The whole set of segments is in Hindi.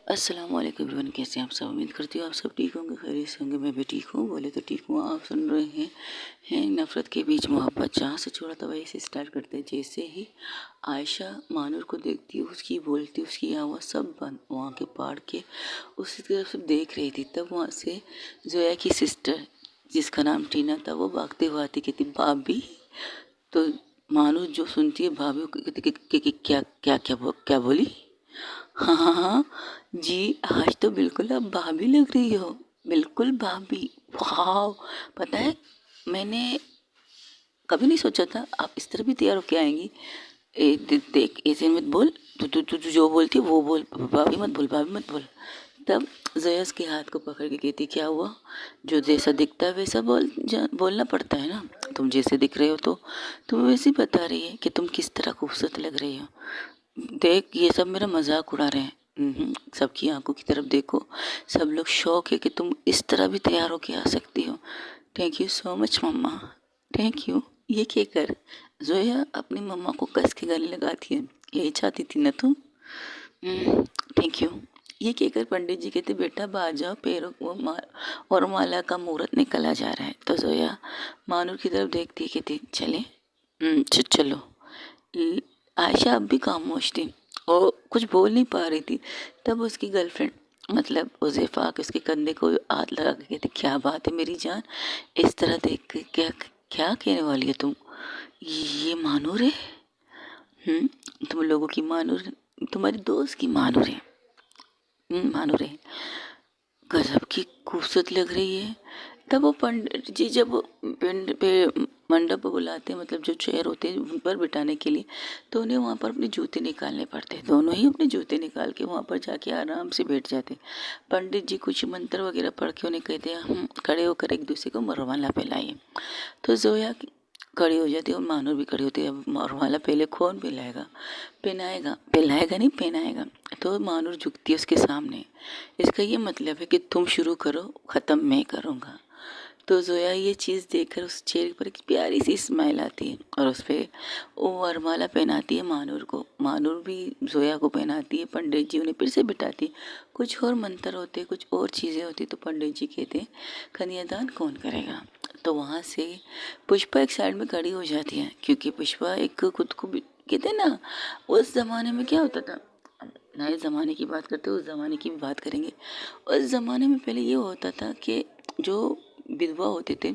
अस्सलाम वालेकुम एवरीवन, कैसे हैं आप सब। उम्मीद करती हूँ आप सब ठीक होंगे, खैरियत से होंगे। मैं भी ठीक हूँ, बोले तो ठीक हूँ। आप सुन रहे हैं नफ़रत के बीच मोहब्बत। जहाँ से छोड़ा था वहीं से स्टार्ट करते हैं। जैसे ही आयशा मानूर को देखती, उसकी बोलती, उसकी आवाज़ सब बंद, वहाँ के पहाड़ के उसी तरफ से देख रही थी। तब वहाँ से जोया की सिस्टर, जिसका नाम टीना था, वो भागते हुए आती, कहती भाभी। तो मानूर जो सुनती है भाभी को कहती क्या क्या क्या क्या बोली। हाँ हाँ हाँ जी, आज तो बिल्कुल आप भाभी लग रही हो, बिल्कुल भाभी। वाह, पता है मैंने कभी नहीं सोचा था आप इस तरह भी तैयार होके आएंगी। देख ऐसे मत बोल, तू जो बोलती है वो बोल, भाभी मत बोल, भाभी मत बोल। तब जया उसके हाथ को पकड़ के कहती क्या हुआ, जो जैसा दिखता है वैसा बोलना पड़ता है ना। तुम जैसे दिख रहे हो तो तुम वैसे ही बता रही है कि तुम किस तरह खूबसूरत लग रही हो। देख ये सब मेरा मजाक उड़ा रहे हैं। सबकी आंखों की तरफ देखो, सब लोग शौक है कि तुम इस तरह भी तैयार होके आ सकती हो। थैंक यू सो मच मम्मा, थैंक यू। ये क्या कर, जोया अपनी मम्मा को कस के गले लगाती है, यही चाहती थी ना तुम। Thank you. ये कहकर पंडित जी कहते बेटा बाहर जाओ, पैरों को और माला का मुहूर्त निकला जा रहा है। तो जोया मानूर की तरफ देखती कहती चले। चलो। आयशा अब भी खामोश थी और कुछ बोल नहीं पा रही थी। तब उसकी गर्लफ्रेंड मतलब उज़ैफ़ा आके उसके कंधे को हाथ लगा के कहती क्या बात है मेरी जान, इस तरह देख के क्या क्या कहने वाली है तुम। ये मानूर है। तुम लोगों की मानूर, तुम्हारी दोस्त की मानूर है। मानूर है, गजब की खूबसूरत लग रही है। तब वो पंडित जी जब पिंड पे मंडप पे बुलाते हैं, मतलब जो चेयर होते हैं उन पर बिठाने के लिए, तो उन्हें वहाँ पर अपने जूते निकालने पड़ते हैं। दोनों ही अपने जूते निकाल के वहाँ पर जाके आराम से बैठ जाते हैं। पंडित जी कुछ मंत्र वगैरह पढ़ के उन्हें कहते हैं हम खड़े होकर एक दूसरे को मरवाला पिलाइए। तो जोया खड़ी हो जाती है और मानूर भी खड़ी होती है। अब मरवाला पहले कौन पिलाएगा, पहनाएगा, पिलाएगा नहीं पहनाएगा। तो मानूर झुकती है उसके सामने। इसका ये मतलब है कि तुम शुरू करो, ख़त्म मैं करूँगा। तो जोया ये चीज़ देखकर उस चेहरे पर एक प्यारी सी स्माइल आती है और उस पर वो वरमाला पहनाती है मानूर को। मानूर भी जोया को पहनाती है। पंडित जी उन्हें फिर से बिठाती है। कुछ और मंत्र होते, कुछ और चीज़ें होती। तो पंडित जी कहते हैं कन्यादान कौन करेगा। तो वहाँ से पुष्पा एक साइड में खड़ी हो जाती है, क्योंकि पुष्पा एक खुद को कहते हैं ना, उस ज़माने में क्या होता था। नए ज़माने की बात करते, उस ज़माने की भी बात करेंगे। उस ज़माने में पहले ये होता था कि जो विधवा होते थे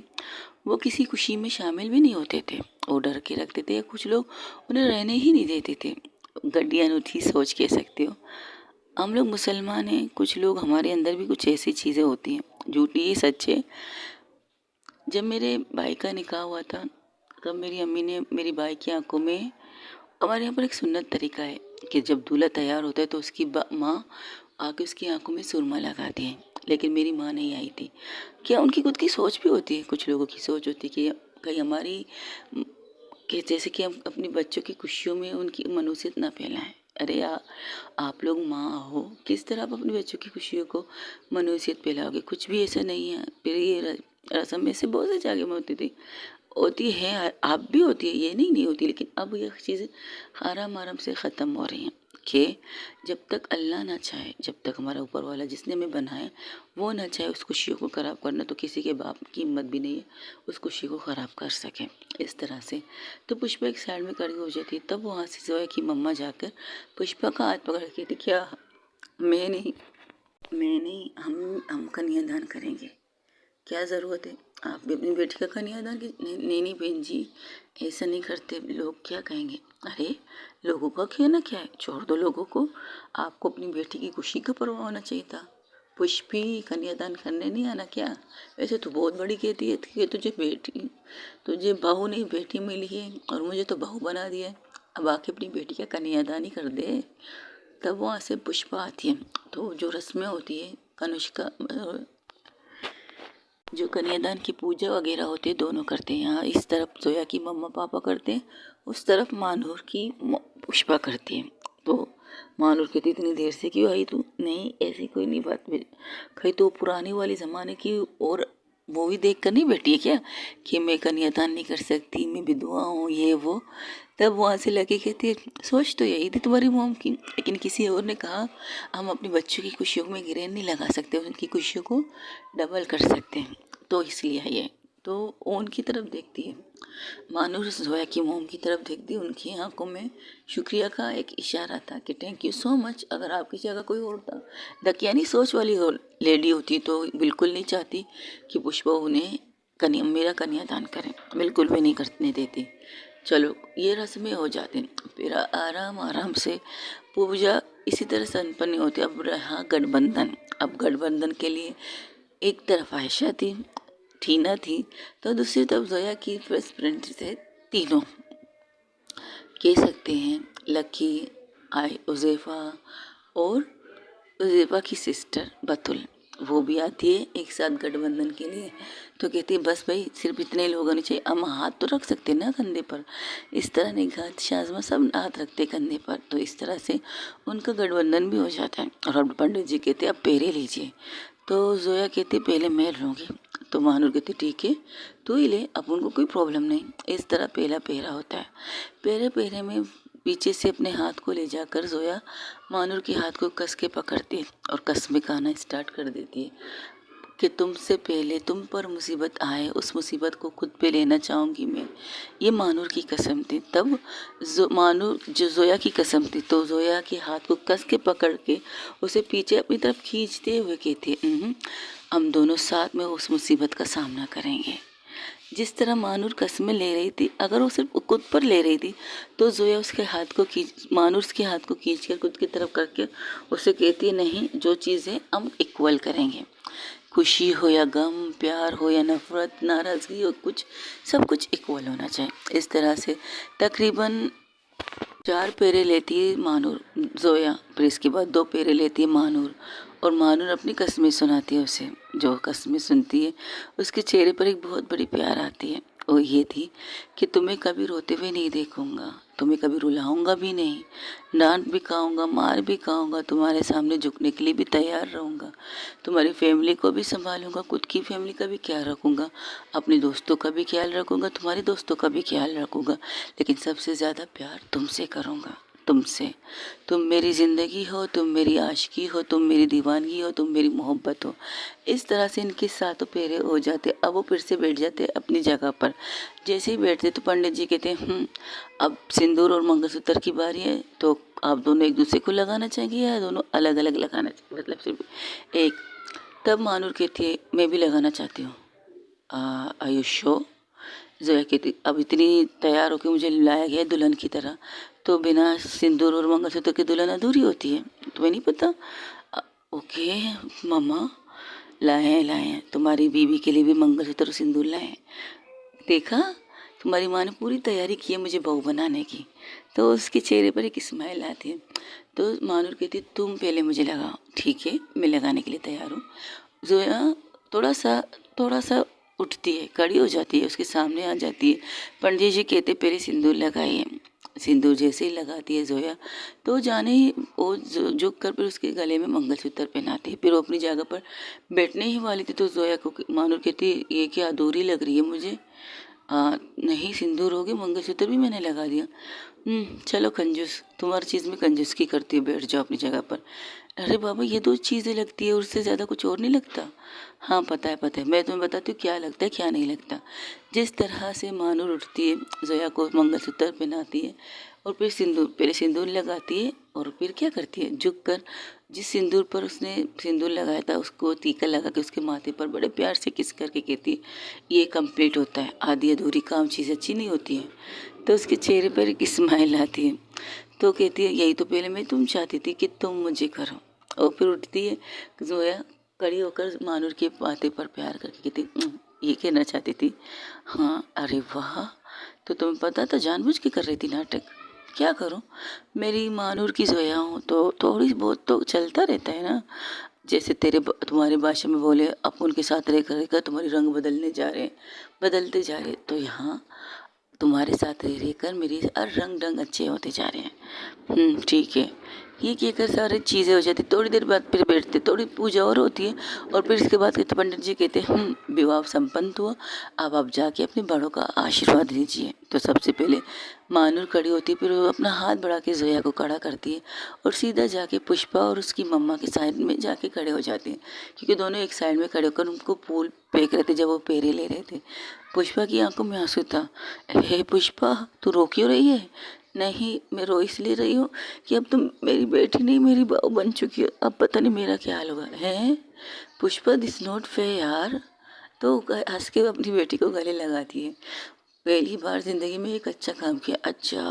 वो किसी खुशी में शामिल भी नहीं होते थे। वो डर के रखते थे, या कुछ लोग उन्हें रहने ही नहीं देते थे। घटिया अनूठी सोच कह सकते हो। हम लोग मुसलमान हैं, कुछ लोग हमारे अंदर भी कुछ ऐसी चीज़ें होती हैं, झूठी ही सच है। जब मेरे भाई का निकाह हुआ था, तब मेरी अम्मी ने मेरी भाई की आंखों में, हमारे यहाँ पर एक सुन्नत तरीका है कि जब दूल्हा तैयार होता है तो उसकी माँ आके उसकी आंखों में सुरमा लगाती है। लेकिन मेरी माँ नहीं आई थी। क्या उनकी खुद की सोच भी होती है, कुछ लोगों की सोच होती है कि कहीं हमारी कि जैसे कि हम अपने बच्चों की खुशियों में उनकी मनुष्यत ना फैलाएं। अरे आप लोग माँ हो, किस तरह आप अपने बच्चों की खुशियों को मनुष्यत फैलाओगे। कुछ भी ऐसा नहीं है। फिर ये रस्म में से बहुत से जगह में होती है, आप भी होती है, ये नहीं होती। लेकिन अब यह चीज़ें आराम आराम से ख़त्म हो रही हैं कि जब तक अल्लाह ना चाहे, जब तक हमारा ऊपर वाला जिसने हमें बनाया वो ना चाहे उस खुशियों को ख़राब करना, तो किसी के बाप की हिम्मत भी नहीं है उस खुशी को ख़राब कर सके इस तरह से। तो पुष्पा एक साइड में खड़ी हो जाती। तब वहाँ से जो है कि मम्मा जाकर पुष्पा का हाथ पकड़ के थी क्या, मैं नहीं, हम कन्यादान करेंगे, क्या ज़रूरत है। आप भी अपनी बेटी का कन्यादान की नहीं नहीं नहीं बहन जी, ऐसा नहीं करते, लोग क्या कहेंगे। अरे लोगों का कहना क्या है, छोड़ दो लोगों को। आपको अपनी बेटी की खुशी का परवाह होना चाहिए था। पुष्पी कन्यादान करने नहीं आना क्या। वैसे तो बहुत बड़ी कहती है कि तुझे बहू नहीं बेटी मिली है और मुझे तो बहू बना दिया है। अब आके अपनी बेटी का कन्यादान ही कर दे। तब वहाँ से पुष्पा आती है। तो जो रस्में होती है कनुष्का, जो कन्यादान की पूजा वगैरह होती है, दोनों करते हैं। यहाँ इस तरफ जोया की मम्मा पापा करते हैं, उस तरफ मानूर की पुष्पा करती है। तो मानूर कहती इतनी देर से क्यों आई तू। नहीं ऐसी कोई नहीं बात, कहीं तो पुरानी वाली ज़माने की और मूवी देख कर नहीं बैठी है क्या कि मैं कन्यादान नहीं कर सकती, मैं विधवा हूँ, ये वो। तब वहाँ से लगे कहती है सोच तो यही थी तुम्हारी मॉम की, लेकिन किसी और ने कहा हम अपने बच्चों की खुशियों में ग्रेन नहीं लगा सकते, उनकी खुशियों को डबल कर सकते हैं, तो इसलिए है ये। तो वो उनकी तरफ देखती है, मानो जोया की मोम की तरफ देखती, उनकी आंखों में शुक्रिया का एक इशारा था कि थैंक यू सो मच। अगर आपकी जगह कोई और था, दकियानी सोच वाली लेडी होती तो बिल्कुल नहीं चाहती कि पुष्पा उन्हें मेरा कन्यादान करें, बिल्कुल भी नहीं करने देती। चलो ये रस्में हो जाती, फिर आराम आराम से पूजा इसी तरह संपन्न होती। अब रहा गठबंधन। अब गठबंधन के लिए एक तरफ आयशा थी, टीना थी, तो दूसरी तरफ जोया की बेस्ट फ्रेंड थे तीनों, कह सकते हैं लकी, उज़ैफ़ा और उज़ैफ़ा की सिस्टर बतुल, वो भी आती है एक साथ गठबंधन के लिए। तो कहती है बस भाई सिर्फ इतने लोग होने चाहिए, हम हाथ तो रख सकते हैं ना कंधे पर, इस तरह निगात शाज़मा सब हाथ रखते कंधे पर, तो इस तरह से उनका गठबंधन भी हो जाता है। और अब पंडित जी कहते अब पेरे लीजिए, तो जोया कहती पहले मैं लूँगी, तो महानूर कहती ठीक है तू ही ले, अब उनको कोई प्रॉब्लम नहीं। इस तरह पहला पेरा होता है। पहले पेरे में पीछे से अपने हाथ को ले जाकर जोया महानूर के हाथ को कस के पकड़ती है और कस्में खाना स्टार्ट कर देती है कि तुमसे पहले तुम पर मुसीबत आए उस मुसीबत को खुद पे लेना चाहूँगी मैं। ये महानूर की कसम थी। तब महानूर जो जोया की कसम थी, तो जोया के हाथ को कस के पकड़ के उसे पीछे अपनी तरफ खींचते हुए कहते हम दोनों साथ में उस मुसीबत का सामना करेंगे। जिस तरह महानूर कस्में ले रही थी, अगर वो सिर्फ खुद पर ले रही थी तो जोया उसके हाथ को महानूर उसके हाथ को खींच कर खुद की तरफ करके उसे कहती नहीं, जो चीज़ें हम इक्वल करेंगे, खुशी हो या गम, प्यार हो या नफरत, नाराज़गी हो, कुछ सब कुछ इक्वल होना चाहिए। इस तरह से तकरीबन 4 पेरे लेती है महानूर जोया, फिर इसके बाद 2 पेरे लेती है महानूर, और महानूर अपनी कस्में सुनाती है उसे। जो कस्में सुनती है उसके चेहरे पर एक बहुत बड़ी प्यार आती है, वो ये थी कि तुम्हें कभी रोते हुए नहीं देखूंगा, तुम्हें कभी रुलाऊंगा भी नहीं, डांट भी खाऊंगा, मार भी खाऊंगा, तुम्हारे सामने झुकने के लिए भी तैयार रहूंगा, तुम्हारी फैमिली को भी संभालूंगा, खुद की फैमिली का भी ख्याल रखूंगा, अपने दोस्तों का भी ख्याल रखूंगा, तुम्हारे दोस्तों का भी ख्याल रखूंगा, लेकिन सबसे ज़्यादा प्यार तुमसे करूंगा, तुमसे। तुम मेरी ज़िंदगी हो, तुम मेरी आशिकी हो, तुम मेरी दीवानगी हो, तुम मेरी मोहब्बत हो। इस तरह से इनके 7 फेरे हो जाते। अब वो फिर से बैठ जाते अपनी जगह पर। जैसे ही बैठते तो पंडित जी कहते अब सिंदूर और मंगलसूत्र की बारी है, तो आप दोनों एक दूसरे को लगाना चाहिए या दोनों अलग अलग लगाना चाहिए, मतलब सिर्फ एक। तब मानूर कहती है मैं भी लगाना चाहती हूँ। आयुष्यो जोया कहती अब इतनी तैयार होकर मुझे लाया गया दुल्हन की तरह, तो बिना सिंदूर और मंगलसूत्र की दुल्हन अधूरी होती है, तुम्हें नहीं पता? ओके मामा, लाए लाए तुम्हारी बीवी के लिए भी मंगलसूत्र और सिंदूर लाए। देखा तुम्हारी माँ ने पूरी तैयारी की है मुझे बहू बनाने की। तो उसके चेहरे पर एक स्माइल आती है। तो मानूर कहती तुम पहले मुझे लगाओ। ठीक है मैं लगाने के लिए तैयार हूँ। जोया थोड़ा सा उठती है, खड़ी हो जाती है, उसके सामने आ जाती है। पंडित जी कहते पहले सिंदूर लगाइए। सिंदूर जैसे ही लगाती है जोया, तो जाने ही वो झुक कर फिर उसके गले में मंगलसूत्र पहनाती है। फिर वो अपनी जगह पर बैठने ही वाली थी, तो जोया को मानूर कहती ये क्या अधूरी लग रही है मुझे। नहीं सिंदूर होगी, मंगलसूत्र भी मैंने लगा दिया। चलो कंजूस, तुम हर चीज़ में कंजूसकी करती हो, बैठ जाओ अपनी जगह पर। अरे बाबा ये 2 चीज़ें लगती है, उससे ज़्यादा कुछ और नहीं लगता। हाँ पता है, मैं तुम्हें बताती हूँ क्या लगता है क्या नहीं लगता। जिस तरह से मानूर उठती है, जोया को मंगलसूत्र पहनाती है और फिर पहले सिंदूर लगाती है, और फिर क्या करती है, झुक कर जिस सिंदूर पर उसने सिंदूर लगाया था उसको टीका लगा के उसके माथे पर बड़े प्यार से किस करके कहती है ये कंप्लीट होता है, आधी अधूरी काम चीज़ अच्छी नहीं होती है। तो उसके चेहरे पर एक स्माइल आती है। तो कहती है यही तो पहले मैं तुम चाहती थी कि तुम मुझे करो। और फिर उठती है जोया, खड़ी होकर मानूर के माथे पर प्यार करके कहती ये कहना चाहती थी। हाँ अरे वाह, तो तुम्हें पता था जानबूझ के कर रही थी नाटक। क्या करूं, मेरी मानूर की जोया हूँ तो थोड़ी बहुत तो चलता रहता है ना। जैसे तुम्हारी भाषा में बोले अब उनके साथ रहकर तुम्हारे रंग बदलते जा रहे, तो यहाँ तुम्हारे साथ रह रहकर मेरे हर रंग ढंग अच्छे होते जा रहे हैं। ठीक है, ये कहकर सारी चीज़ें हो जाती। थोड़ी देर बाद फिर बैठते, थोड़ी पूजा और होती है और फिर इसके बाद कहते पंडित जी कहते विवाह संपन्न हुआ, अब आप जाके अपने बड़ों का आशीर्वाद लीजिए। तो सबसे पहले मानूर खड़ी होती है, फिर वो अपना हाथ बढ़ा के जोया को खड़ा करती है और सीधा जाके पुष्पा और उसकी मम्मा के साइड में जाके खड़े हो जाते हैं, क्योंकि दोनों एक साइड में खड़े होकर उनको फूल फेंक रहे थे जब वो पेरे ले रहे थे। पुष्पा की आंखों में आंसू था। हे पुष्पा, तू रो क्यों रही है? नहीं, मैं रो इसलिए रही हूँ कि अब तुम मेरी बेटी नहीं मेरी बहू बन चुकी हो, अब पता नहीं मेरा क्या हाल होगा। है पुष्पा, दिस नॉट फेयर यार। तो हंस के अपनी बेटी को गले लगाती है। पहली बार ज़िंदगी में एक अच्छा काम किया। अच्छा,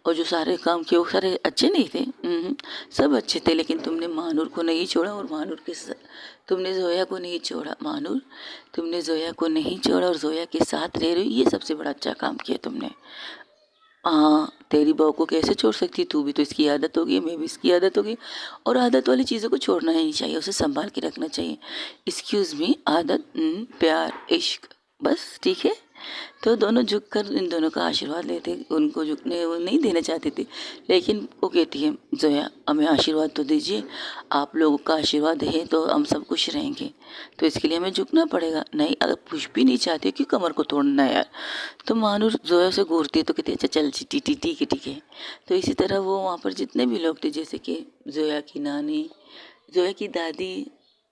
और जो सारे काम किए वो सारे अच्छे नहीं थे? सब अच्छे थे, लेकिन तुमने मानूर को नहीं छोड़ा और मानूर के तुमने जोया को नहीं छोड़ा। मानूर, तुमने जोया को नहीं छोड़ा और जोया के साथ रह रही हो, ये सबसे बड़ा अच्छा काम किया तुमने। हाँ, तेरी बहू को कैसे छोड़ सकती? तू भी तो इसकी आदत होगी, मैं भी इसकी आदत होगी, और आदत वाली चीज़ों को छोड़ना ही नहीं चाहिए, उसे संभाल के रखना चाहिए। एक्सक्यूज़ मी, आदत, प्यार, इश्क, बस ठीक है। तो दोनों झुककर इन दोनों का आशीर्वाद लेते। उनको झुकने वो नहीं देना चाहती थी, लेकिन वो कहती है जोया हमें आशीर्वाद तो दीजिए, आप लोगों का आशीर्वाद है तो हम सब खुश रहेंगे, तो इसके लिए हमें झुकना पड़ेगा। नहीं, अगर कुछ भी नहीं चाहती कि कमर को तोड़ना है यार। तो मानूर जोया से घूरती है तो कहती है अच्छा चल ठीक है ठीक है ठीक है। तो इसी तरह वो वहाँ पर जितने भी लोग थे, जैसे कि जोया की नानी, जोया की दादी,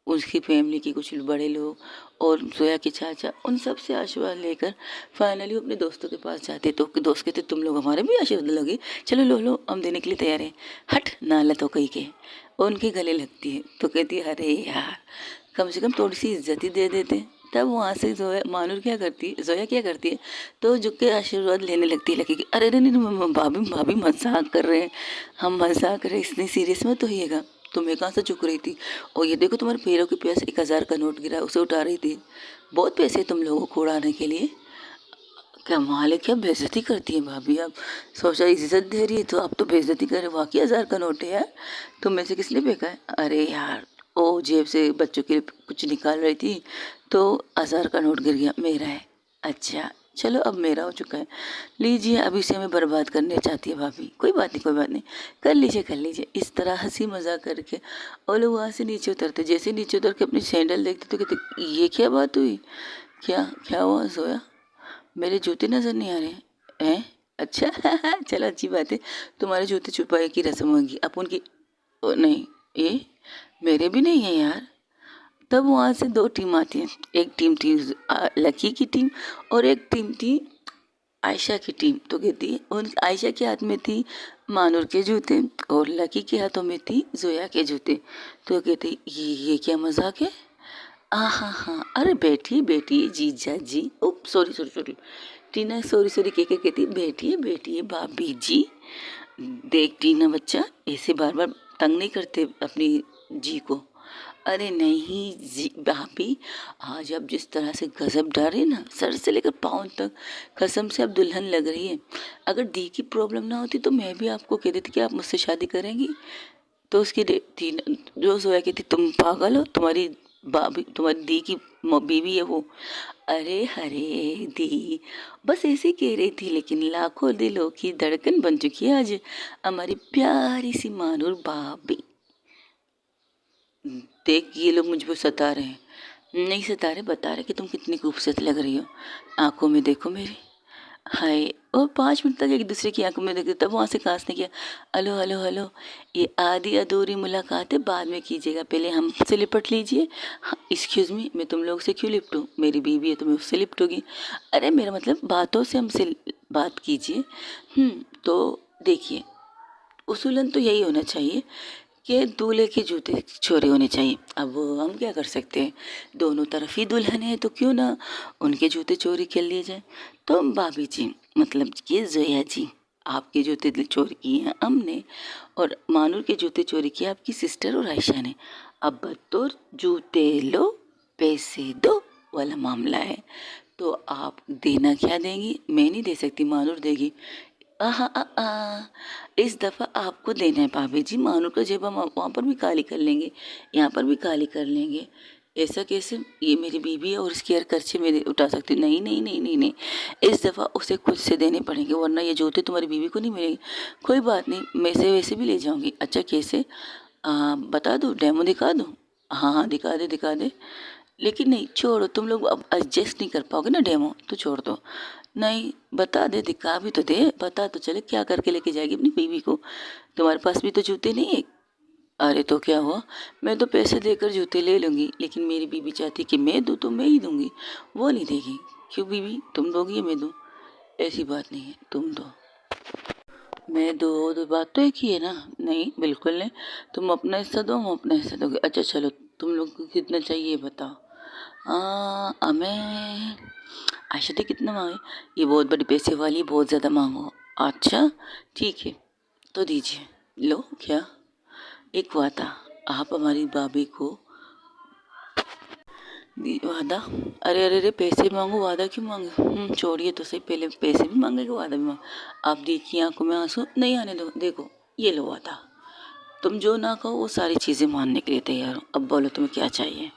उसकी फैमिली के कुछ बड़े लोग और जोया के चाचा, उन सब से आशीर्वाद लेकर फाइनली अपने दोस्तों के पास जाते। तो दोस्त कहते तुम लोग हमारे भी आशीर्वाद लोगे, चलो लो लो हम देने के लिए तैयार हैं। हट नाला तो कही के उनके गले लगती है। तो कहती है अरे यार, कम से कम थोड़ी सी इज्जत ही दे देते। तब वहाँ से जोया मानूर क्या करती है, जोया क्या करती है, तो झुक के आशीर्वाद लेने लगती है। लगेगी अरे अरे नहीं, भाभी भाभी मजाक कर रहे हैं, हम मजाक कर रहे हैं, इतनी सीरियस मत होइएगा। तुम्हें कहाँ से झुक रही थी? और ये देखो तुम्हारे पैरों के पास 1,000 का नोट गिरा, उसे उठा रही थी। बहुत पैसे तुम लोगों को उड़ाने के लिए। क्या माल है, क्या बेइज्जती करती है भाभी आप। सोचा इज्जत दे रही है तो आप तो बेइज्जती कर रहे हो। वाकई 1,000 का नोट है यार, तुम में से किसने फेंका है? अरे यार, ओ जेब से बच्चों के लिए कुछ निकाल रही थी तो 1,000 का नोट गिर गया, मेरा है। अच्छा चलो, अब मेरा हो चुका है, लीजिए। अभी से हमें बर्बाद करने चाहती है भाभी, कोई बात नहीं कोई बात नहीं, कर लीजिए कर लीजिए। इस तरह हंसी मजाक करके और लोग वहाँ से नीचे उतरते। जैसे नीचे उतर के अपनी सैंडल देखते तो कहते ये क्या बात हुई, क्या क्या हुआ सोया, मेरे जूते नज़र नहीं आ रहे हैं? अच्छा चलो अच्छी बात है, तुम्हारे जूते छुपाए की रस्म होगी अब उनकी। ओ, नहीं, ये मेरे भी नहीं है यार। तब वहाँ से दो टीम आती है, एक टीम थी लकी की टीम और एक टीम थी आयशा की टीम। तो कहती है उन आयशा के हाथ में थी मानूर के जूते और लकी के हाथों में थी जोया के जूते। तो कहती ये क्या मजाक है? हाँ हाँ हाँ, अरे बैठिए बैठिए जीजा जी, उप सॉरी सॉरी सॉरी, टीना सॉरी सॉरी कह कहती बैठिए बैठिए भाभी जी। देख टीना बच्चा, ऐसे बार बार तंग नहीं करते अपनी जी को। अरे नहीं जी भाभी, आज आप जिस तरह से गजब डाले ना, सर से लेकर पाँव तक, कसम से आप दुल्हन लग रही है। अगर दी की प्रॉब्लम ना होती तो मैं भी आपको कह देती कि आप मुझसे शादी करेंगी। तो उसकी थी जो सोया कहती तुम पागल हो, तुम्हारी भाभी तुम्हारी दी की बीवी है वो। अरे हरे दी, बस ऐसे ही कह रही थी, लेकिन लाखों दिलों की धड़कन बन चुकी है आज हमारी प्यारी सी मानूर भाभी। देख ये लोग मुझको सता रहे हैं, नहीं सता रहे, बता रहे कि तुम कितनी खूबसूरत लग रही हो, आंखों में देखो मेरी। हाय, और 5 मिनट तक एक दूसरे की आंखों में देखते। तब वहाँ से कांस ने किया हेलो हेलो हेलो, ये आधी अधूरी मुलाकात है, बाद में कीजिएगा, पहले हमसे लिपट लीजिए। हाँ एक्सक्यूज़ मी, मैं तुम लोग से क्यों लिपटूँ, मेरी बीवी है तो मैं उससे लिपटूँगी। अरे मेरा मतलब बातों से हमसे बात कीजिए। तो देखिए, उसूलन तो यही होना चाहिए कि दूल्हे के जूते चोरी होने चाहिए। अब हम क्या कर सकते हैं, दोनों तरफ ही दुल्हन है तो क्यों ना उनके जूते चोरी कर लिए जाए। तो भाभी जी, मतलब कि जोया जी, आपके जूते चोरी किए हैं हमने और मानूर के जूते चोरी किए आपकी सिस्टर और आयशा ने। अब बतौर जूते लो पैसे दो वाला मामला है। तो आप देना क्या देंगी? मैं नहीं दे सकती, मानूर देगी। आहा इस दफ़ा आपको देना है भाभी जी। मानू का जेब हम वहाँ पर भी खाली कर लेंगे, यहाँ पर भी खाली कर लेंगे। ऐसा कैसे? ये मेरी बीवी है और इसके हर खर्चे मेरे उठा सकती? नहीं नहीं नहीं नहीं नहीं, इस दफ़ा उसे खुद से देने पड़ेंगे, वरना ये जूते तुम्हारी बीवी को नहीं मिलेंगे। कोई बात नहीं, मैं से वैसे भी ले जाऊंगी। अच्छा कैसे? बता दूँ, डेमो दिखा दूँ? हाँ हाँ दिखा दे दिखा दे। लेकिन नहीं, छोड़ो, तुम लोग अब एडजस्ट नहीं कर पाओगे ना, डेमो तो छोड़ दो। नहीं बता दे, दिखा भी तो दे, पता तो चले क्या करके लेके जाएगी अपनी बीवी को। तुम्हारे पास भी तो जूते नहीं है। अरे तो क्या हुआ, मैं तो पैसे देकर जूते ले लूँगी, लेकिन मेरी बीवी चाहती कि मैं दूँ तो मैं ही दूँगी, वो नहीं देगी। क्यों बीवी, तुम दोगी या मैं दूँ? ऐसी बात नहीं है, तुम दो। मैं दो बात तो एक ही है ना। नहीं बिल्कुल नहीं, तुम अपना हिस्सा दो, हम अपना हिस्सा दोगे। अच्छा चलो, तुम लोग को कितना चाहिए बताओ। हमें आशा थी कितना मांगे, ये बहुत बड़ी पैसे वाली, बहुत ज़्यादा मांगो। अच्छा ठीक है, तो दीजिए। लो क्या, एक वादा, आप हमारी भाभी को वादा। अरे अरे अरे, पैसे मांगो वादा क्यों मांगे? छोड़िए तो सही, पहले पैसे भी मांगेगा वादा भी मांगे। आप देखिए आंखों में आंसू नहीं आने दो। देखो ये लो वादा, तुम जो ना कहो वो सारी चीज़ें मानने के लिए तैयार हूँ। अब बोलो तुम्हें क्या चाहिए?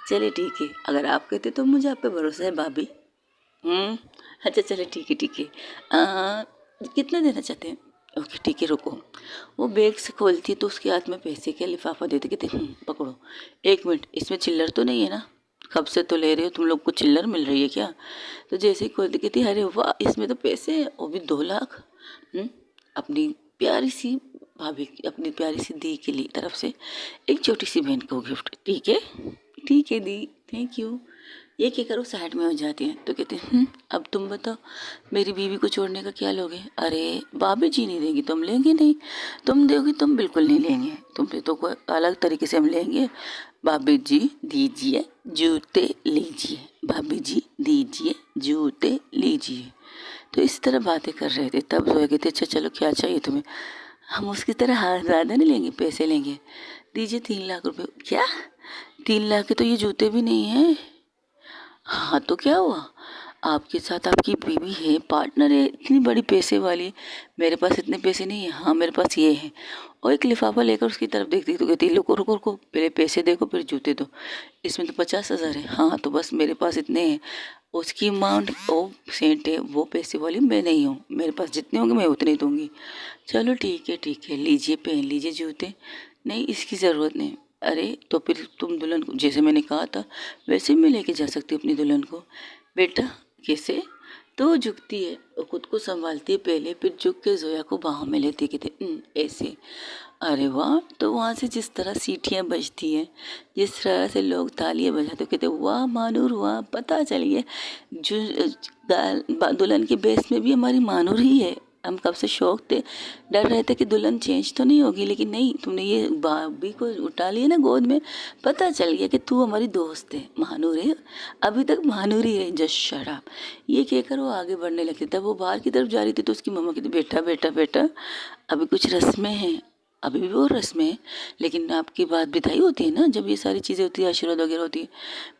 चलिए ठीक है, अगर आप कहते तो मुझे आप पे भरोसा है भाभी। अच्छा चले ठीक है ठीक है। कितना देना चाहते हैं? ओके ठीक है, रुको। वो बैग से खोलती तो उसके हाथ में पैसे का लिफाफा देते, कहते पकड़ो। एक मिनट, इसमें चिल्लर तो नहीं है ना? कब से तो ले रहे हो तुम लोग को, चिल्लर मिल रही है क्या? तो जैसे ही खोलती कहती अरे वाह, इसमें तो पैसे हैं, वो भी 2 लाख। अपनी प्यारी सी भाभी, अपनी प्यारी सी दी के लिए तरफ से एक छोटी सी बहन को गिफ्ट। ठीक है दी, थैंक यू। ये कहकर वो साइड में हो जाती है। तो कहते हैं अब तुम बताओ, मेरी बीवी को छोड़ने का क्या लोगे? अरे भाभी जी नहीं देंगी तो हम लेंगे नहीं, तुम दोगी तुम बिल्कुल नहीं लेंगे, तुम पे तो कोई अलग तरीके से हम लेंगे। भाभी जी दीजिए जूते लीजिए, भाभी जी दीजिए जूते लीजिए। तो इस तरह बातें कर रहे थे, तब जो कहते अच्छा चलो क्या चाहिए तुम्हें? हम उसकी तरह हाथ ज़्यादा नहीं लेंगे, पैसे लेंगे। दीजिए 3 लाख रुपए। क्या 3 लाख के तो ये जूते भी नहीं हैं। हाँ तो क्या हुआ, आपके साथ आपकी बीवी है, पार्टनर है, इतनी बड़ी पैसे वाली। मेरे पास इतने पैसे नहीं है। हाँ मेरे पास ये है। और एक लिफाफा लेकर उसकी तरफ देखती तो कहती रुको रुको रुको, पहले पैसे देखो फिर जूते दो। इसमें तो 50,000 है। हाँ तो बस मेरे पास इतने हैं। उसकी अमाउंट वो सेंट है, वो पैसे वाली मैं नहीं हूँ, मेरे पास जितने होंगे मैं उतने दूंगी। चलो ठीक है, लीजिए पहन लीजिए जूते। नहीं इसकी ज़रूरत नहीं। अरे तो फिर तुम दुल्हन को, जैसे मैंने कहा था वैसे मैं लेके जा सकती हूँ अपनी दुल्हन को। बेटा कैसे? तो वो झुकती है, वो खुद को संभालती है पहले, फिर झुक के जोया को बाहों में लेती, कहते ऐसे। अरे वाह, तो वहाँ से जिस तरह सीटियाँ बजती हैं, जिस तरह से लोग तालियां बजाते, कहते वाह मानूर वाह, पता चलिए जो दुल्हन के बेस में भी हमारी मानूर ही है। हम कब से शौक थे, डर रहे थे कि दुल्हन चेंज तो नहीं होगी, लेकिन नहीं, तुमने ये भाभी को उठा लिया ना गोद में, पता चल गया कि तू हमारी दोस्त है, महानूर है, अभी तक महानूर ही है, जस्ट शट अप। ये कहकर वो आगे बढ़ने लगती। तब वो बाहर की तरफ जा रही थी तो उसकी मम्मा कहती बेटा बेटा बेटा, अभी कुछ रस्में हैं, अभी भी वो रस्में हैं, लेकिन आपकी बात बिताई होती है ना, जब ये सारी चीज़ें होती है, आशीर्वाद वगैरह होती है।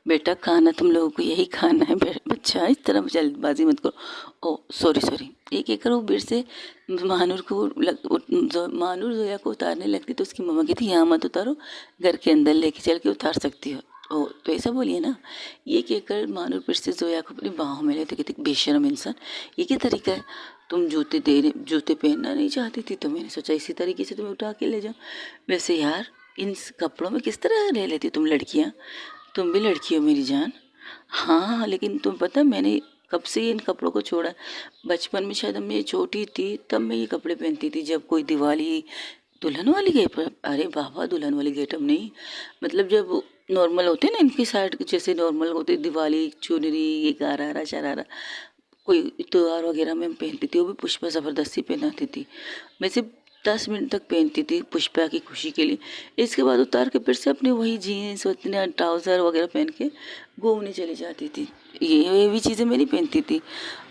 बेटा खाना तुम लोगों को यही खाना है बच्चा, इस तरह जल्दबाजी मत करो। ओ सॉरी सॉरी, ये कहकर वो फिर से महानूर को महानूर जोया को उतारने लगती तो उसकी मम्मा कहती यहाँ मत उतारो, घर के अंदर लेके चल के उतार सकती हो। ओ तो ऐसा बोलिए ना। ये कहकर महानूर फिर से जोया को अपनी बाहों में लेते, कहती बेशर्म इंसान, ये क्या तरीका है? तुम जूते पहनना नहीं चाहती थी तो मैंने सोचा इसी तरीके से तुम्हें उठा के ले जाऊँ। वैसे यार इन कपड़ों में किस तरह रह लेती तुम लड़कियाँ? तुम भी लड़की हो मेरी जान। हाँ लेकिन तुम पता मैंने कब से इन कपड़ों को छोड़ा। बचपन में शायद मैं छोटी थी तब मैं ये कपड़े पहनती थी, जब कोई दिवाली दुल्हन वाली गेटअप, अरे बाबा दुल्हन वाली गेटअप नहीं, मतलब जब नॉर्मल होते ना इनकी साइड, जैसे नॉर्मल होते दिवाली चुनरी ये गारारा शरारा, कोई त्योहार वगैरह में पहनती थी, वो भी पुष्पा ज़बरदस्ती पहनाती थी। मैं सिर्फ 10 मिनट तक पहनती थी पुष्पा की खुशी के लिए, इसके बाद उतार के फिर से अपने वही जीन्स उतने ट्राउज़र वगैरह पहन के घूमने चली जाती थी। ये भी चीज़ें मैं नहीं पहनती थी।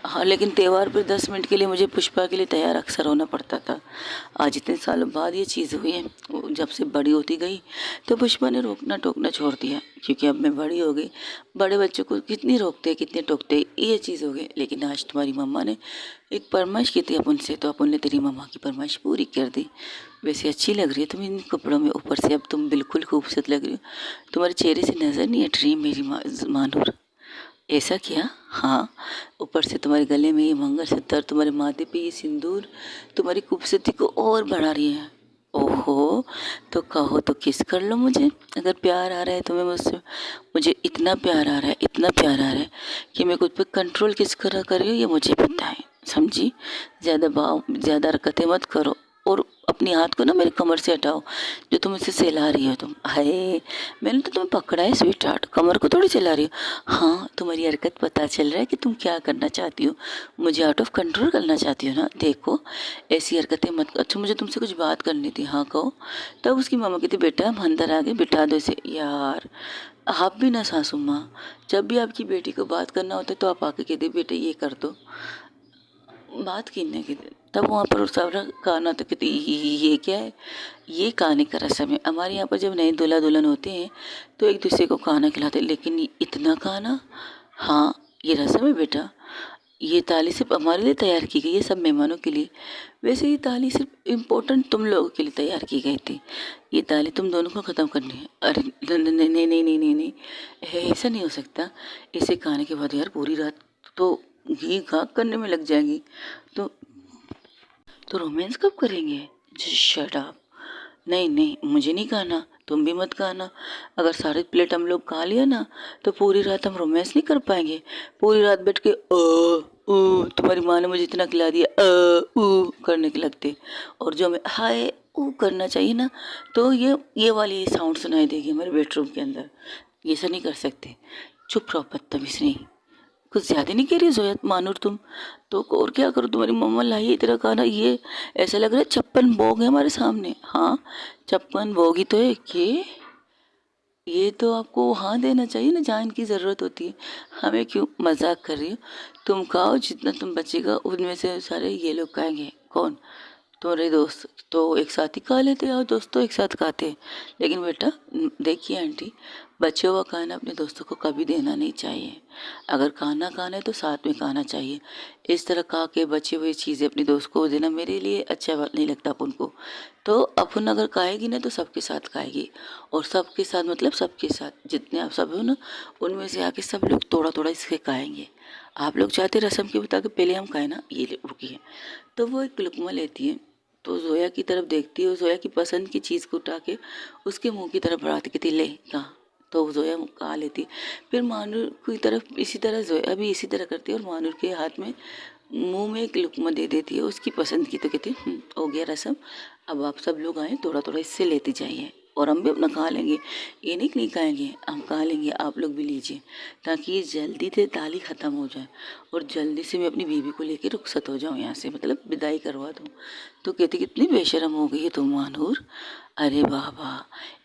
हाँ लेकिन त्यौहार पर 10 मिनट के लिए मुझे पुष्पा के लिए तैयार अक्सर होना पड़ता था। आज इतने सालों बाद ये चीज़ हुई है, जब से बड़ी होती गई तो पुष्पा ने रोकना टोकना छोड़ दिया, क्योंकि अब मैं बड़ी हो गई। बड़े बच्चों को कितनी रोकते कितने टोकते, ये चीज़ हो गई। लेकिन आज तुम्हारी मम्मा ने एक फरमाइश की थी अपन से, तो अपन ने तेरी मम्मा की फरमाइश पूरी कर दी। वैसे अच्छी लग रही है तुम इन कपड़ों में, ऊपर से अब तुम बिल्कुल खूबसूरत लग रही हो। तुम्हारे चेहरे से नज़र नहीं हट रही मेरी मानूर। ऐसा क्या? हाँ, ऊपर से तुम्हारे गले में ये मंगलसूत्र, तुम्हारे माथे पे ये सिंदूर तुम्हारी खूबसूरती को और बढ़ा रही है। ओहो, तो कहो तो किस कर लो मुझे, अगर प्यार आ रहा है तुम्हें मुझसे। मुझे इतना प्यार आ रहा है, इतना प्यार आ रहा है कि मैं खुद पे कंट्रोल किस तरह कर रही हूँ ये मुझे पता है, समझी। ज़्यादा हरकतें मत करो और अपनी हाथ को ना मेरे कमर से हटाओ, जो तुम इसे सहला रही हो। तुम हाय, मैंने तो तुम्हें पकड़ा है स्वीट हार्ट, कमर को थोड़ी चला रही हो। हाँ, तुम्हारी हरकत पता चल रहा है कि तुम क्या करना चाहती हो, मुझे आउट ऑफ कंट्रोल करना चाहती हो ना। देखो, ऐसी हरकतें मत कर। अच्छा, मुझे तुमसे कुछ बात करनी थी। हाँ कहो। तब उसकी मामा कहती बेटा हम अंदर आ गए, बिठा दो इसे। यार आप भी ना सासू माँ, जब भी आपकी बेटी को बात करना होता है तो आप आके कहते बेटे ये कर दो, बात करने के। तब वहाँ पर सारा खाना तो कहते ये क्या है, ये खाने का रस्म है हमारे यहाँ पर। जब नए दूल्हा दुल्हन होते हैं तो एक दूसरे को खाना खिलाते हैं, लेकिन इतना खाना, हाँ ये रस्म है बेटा। ये थाली सिर्फ हमारे लिए तैयार की गई है, सब मेहमानों के लिए। वैसे ये थाली सिर्फ इम्पोर्टेंट तुम लोगों के लिए तैयार की गई थी, ये थाली तुम दोनों को ख़त्म करनी है। अरे नहीं नहीं नहीं नहीं नहीं नहीं नहीं, ऐसा नहीं हो सकता। इसे खाने के बाद यार पूरी रात तो घी घाक करने में लग जाएगी, तो रोमांस कब करेंगे? Shut up. नहीं नहीं, मुझे नहीं खाना, तुम भी मत खाना। अगर सारी प्लेट हम लोग खा लिया ना तो पूरी रात हम रोमांस नहीं कर पाएंगे। पूरी रात बैठ के तुम्हारी माँ ने मुझे इतना खिला दिया करने के लगते, और जो हमें हाय करना चाहिए ना, तो ये वाली साउंड सुनाई देगी हमारे बेडरूम के अंदर। ये सब नहीं कर सकते। चुप रहो बदतमीज। नहीं, कुछ ज़्यादा नहीं कह रही जोया मानूर तुम तो। और क्या करो, तुम्हारी मम्मा लाई है तेरा खाना, ये ऐसा लग रहा है 56 भोग है हमारे सामने। हाँ 56 भोग ही तो है कि ये तो आपको वहाँ देना चाहिए ना जहाँ इनकी ज़रूरत होती है। हमें क्यों मजाक कर रही हो? तुम खाओ, जितना तुम बचेगा उनमें से सारे ये लोग खाएंगे। कौन? तुम्हारे दोस्त तो एक साथ ही खा लेते और दोस्त तो एक साथ खाते हैं। लेकिन बेटा देखिए आंटी, बचे हुआ खाना अपने दोस्तों को कभी देना नहीं चाहिए। अगर खाना खाना है तो साथ में खाना चाहिए। इस तरह खा के बची हुई चीज़ें अपने दोस्त को देना मेरे लिए अच्छा बात नहीं लगता अपन को। तो अपन अगर खाएगी ना तो सबके साथ खाएगी, और सबके साथ मतलब सबके साथ जितने आप सब हो ना, उनमें से आके सब लोग थोड़ा थोड़ा इसके खाएंगे। आप लोग चाहते रस्म के बता के पहले हम खाएं ना, ये रुकिए। तो वो एक लुकमा लेती है, तो जोया की तरफ देखती है, जोया की पसंद की चीज़ को उठा के उसके मुंह की तरफ बढ़ाती, कहती ले कहाँ। तो तो जोया खा लेती। फिर मानूर की तरफ इसी तरह जोया भी इसी तरह करती है, और मानूर के हाथ में मुंह में एक लुकमा दे देती है उसकी पसंद की। तो कहती है हो गया रसम, अब आप सब लोग आए थोड़ा थोड़ा इससे लेते जाइए, और हम भी अपना खा लेंगे। ये नहीं खाएंगे, हम खा लेंगे, आप लोग भी लीजिए, ताकि ये जल्दी से ताली ख़त्म हो जाए और जल्दी से मैं अपनी बीवी को लेकर रुखसत हो जाऊँ यहाँ से, मतलब विदाई करवा दूँ। तो कहती कितनी बेशरम हो गई है तुम मानूर। अरे वाह वाह,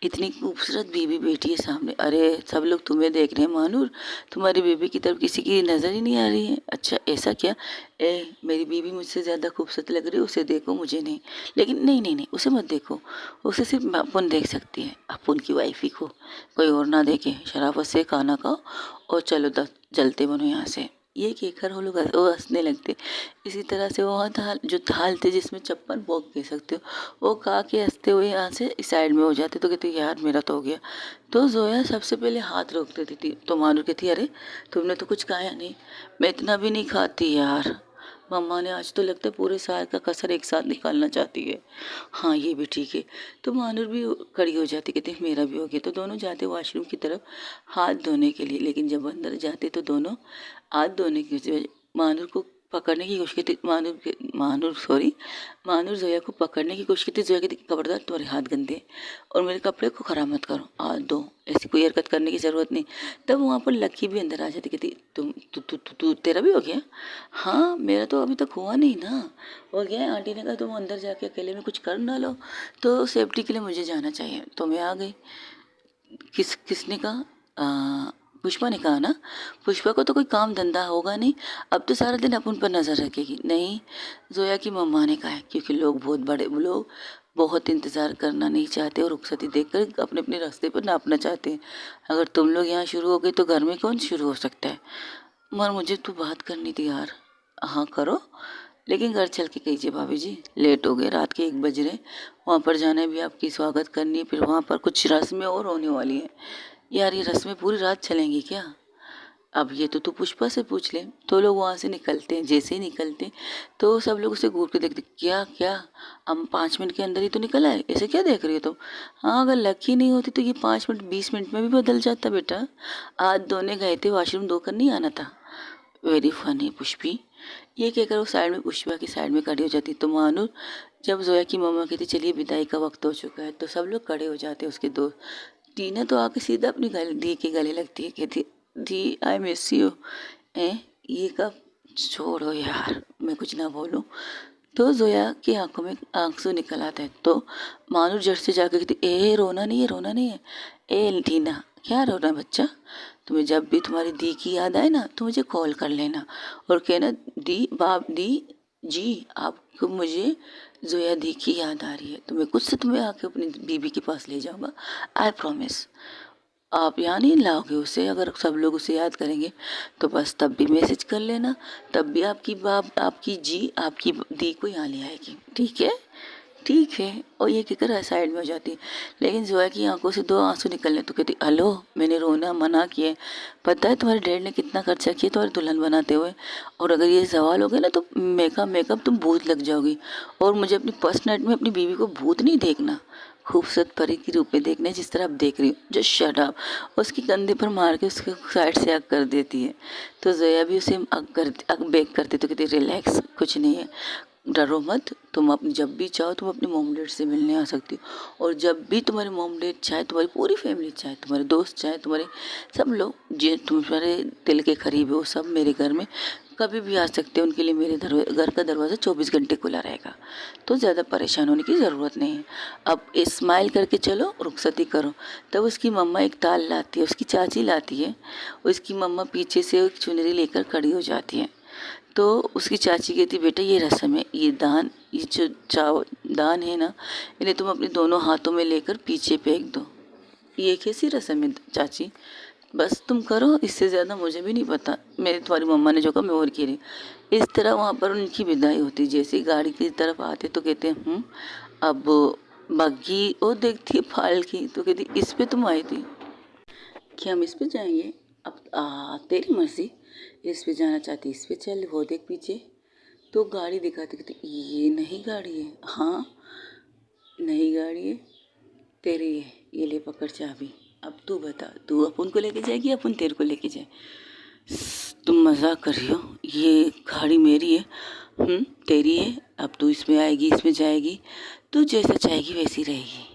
इतनी खूबसूरत बीवी बेटी है सामने, अरे सब लोग तुम्हें देख रहे हैं मानूर, तुम्हारी बीवी की तरफ किसी की नज़र ही नहीं आ रही है। अच्छा ऐसा क्या? मेरी बीवी मुझसे ज़्यादा खूबसूरत लग रही है, उसे देखो मुझे नहीं। लेकिन नहीं नहीं नहीं, उसे मत देखो, उसे सिर्फ अपन देख सकती है, अपन की वाइफी को, कोई और ना देखे। शराफत से खाना खाओ और चलो जलते बनो यहाँ से। ये कहकर वो लोग वो हंसने लगते। इसी तरह से वो थाल थे जिसमें 56 भोग कह सकते हो, वो खा के हंसते हुए यहाँ से साइड में हो जाते। तो कहते यार मेरा तो हो गया। तो जोया सबसे पहले हाथ रोक देती थी, तो मानूर कहती अरे तुमने तो कुछ खाया नहीं। मैं इतना भी नहीं खाती यार, मम्मा ने आज तो लगता है पूरे साल का कसर एक साथ निकालना चाहती है। हाँ ये भी ठीक है। तो मानूर भी खड़ी हो जाती, कहती मेरा भी हो गया। तो दोनों जाते वॉशरूम की तरफ हाथ धोने के लिए, लेकिन जब अंदर जाते तो दोनों हाथ धोने की वजह मानूर को पकड़ने की कोशिश की थी। मानूर जोया को पकड़ने की कोशिश की थी। जोया कहती खबरदार तुम्हारे हाथ गंदे और मेरे कपड़े को ख़राब मत करो, हाथ दो, ऐसी कोई हरकत करने की ज़रूरत नहीं। तब वहाँ पर लक्की भी अंदर आ जाती, कहती तुम तू तेरा भी हो गया? हाँ मेरा तो अभी तक हुआ नहीं ना, हो गया है। आंटी ने कहा तुम अंदर जाके अकेले में कुछ कर ना लो, तो सेफ्टी के लिए मुझे जाना चाहिए, तो मैं आ गई। किसने कहा? पुष्पा ने कहा ना। पुष्पा को तो कोई काम धंधा होगा नहीं, अब तो सारा दिन अपन पर नज़र रखेगी। नहीं, जोया की मम्मा ने कहा है, क्योंकि लोग बहुत इंतज़ार करना नहीं चाहते और रुखसती देखकर अपने अपने रास्ते पर नापना चाहते हैं। अगर तुम लोग यहाँ शुरू हो गए तो घर में कौन शुरू हो सकता है? मगर मुझे तो बात करनी थी यार। हाँ करो, लेकिन घर चल के कीजिए भाभी जी, लेट हो गए, रात के 1 बज रहे। वहाँ पर जाना है भी, आपकी स्वागत करनी है, फिर वहाँ पर कुछ रस्में और होने वाली हैं। यार ये रस्में पूरी रात चलेंगी क्या? अब ये तो तू पुष्पा से पूछ ले। तो लोग वहाँ से निकलते हैं, जैसे ही निकलते हैं तो सब लोग उसे घूर के देखते, क्या क्या हम 5 मिनट के अंदर ही तो निकल आए, ऐसे क्या देख रही हो तुम? हाँ, अगर लकी नहीं होती तो ये 5 मिनट 20 मिनट में भी बदल जाता बेटा। हाथ धोने गए थे, वॉशरूम धोकर नहीं आना था। Very funny Pushpi. ये कहकर वो साइड में, पुष्पा की साइड में खड़ी हो जाती। तो मानो जब जोया की मम्मा कहती चलिए विदाई का वक्त हो चुका है, तो सब लोग खड़े हो जाते। उसके दोस्त टीना तो आके सीधा अपनी दी के गले लगती है, कहती दी आई मिस यू। ए ये कब? छोड़ो यार, मैं कुछ ना बोलूं। तो जोया की आंखों में आंसू निकल आते हैं। तो मानो जट से जाकर कहती ए रोना नहीं है, रोना नहीं है। ए टीना, क्या रोना बच्चा? तुम्हें जब भी तुम्हारी दी की याद आए ना तो मुझे कॉल कर लेना और कहना दी बाप दी जी आपको मुझे जोया दी की याद आ रही है, तो मैं कुछ से तुम्हें आके अपनी बीबी के पास ले जाऊंगा, आई प्रॉमिस। आप यहाँ नहीं लाओगे उसे, अगर सब लोग उसे याद करेंगे तो बस तब भी मैसेज कर लेना, तब भी आपकी बाप आपकी जी आपकी दी को यहाँ ले आएगी, ठीक है? ठीक है। और ये कहकर साइड में हो जाती है। लेकिन जोया की आंखों से 2 आंसू निकलने, तो कहती हेलो मैंने रोना मना किया, पता है तुम्हारे डैड ने कितना खर्चा किया तुम्हारी दुल्हन बनाते हुए, और अगर ये सवाल हो गया ना तो मेकअप तुम भूत लग जाओगी। और मुझे अपनी फर्स्ट नाइट में अपनी बीवी को भूत नहीं देखना, खूबसूरत परी के रूप में देखना है, जिस तरह आप देख रही हो। जो शट अप। उसके कंधे पर मार के उसके साइड से अग कर देती है। तो जोया भी उसे अग बेक करती, तो कहती रिलैक्स, कुछ नहीं है, डरो मत, तुम अपनी जब भी चाहो तुम अपने मॉम डैड से मिलने आ सकती हो। और जब भी तुम्हारे मॉम डैड चाहे, तुम्हारी पूरी फैमिली चाहे, तुम्हारे दोस्त चाहे, तुम्हारे सब लोग जो तुम्हारे दिल के करीब हो, सब मेरे घर में कभी भी आ सकते हैं। उनके लिए मेरे घर का दरवाज़ा 24 घंटे खुला रहेगा। तो ज़्यादा परेशान होने की ज़रूरत नहीं है। अब स्माइल करके चलो, रुखसती करो। तब उसकी मम्मा एक ताल लाती है, उसकी चाची लाती है। उसकी मम्मा पीछे से एक चुनरी लेकर खड़ी हो जाती है। तो उसकी चाची कहती बेटा ये रस्म है, ये दान, ये जो दान है ना, इन्हें तुम अपने दोनों हाथों में लेकर पीछे फेंक दो। ये कैसी रस्म है चाची? बस तुम करो, इससे ज़्यादा मुझे भी नहीं पता। मेरी तुम्हारी मम्मा ने जो कहा मैं और कह रही। इस तरह वहाँ पर उनकी विदाई होती। जैसे ही गाड़ी की तरफ आते तो कहते हैं अब बग्गी और देखती है फाल की, तो कहती इस पे तुम आई थी कि हम इस पे जाएंगे? अब तेरी मर्जी, इस पे जाना चाहती इस पे चल, वो देख पीछे। तो गाड़ी दिखाते कहते ये नहीं गाड़ी है, हाँ नई गाड़ी है तेरी है, ये ले पकड़ चाबी। अब तू बता, तू अपन को लेके जाएगी अपन तेरे को लेके जाए? तुम मजाक कर रही हो, ये गाड़ी मेरी है, तेरी है। अब तू इसमें आएगी इसमें जाएगी, तू जैसा चाहेगी वैसी रहेगी।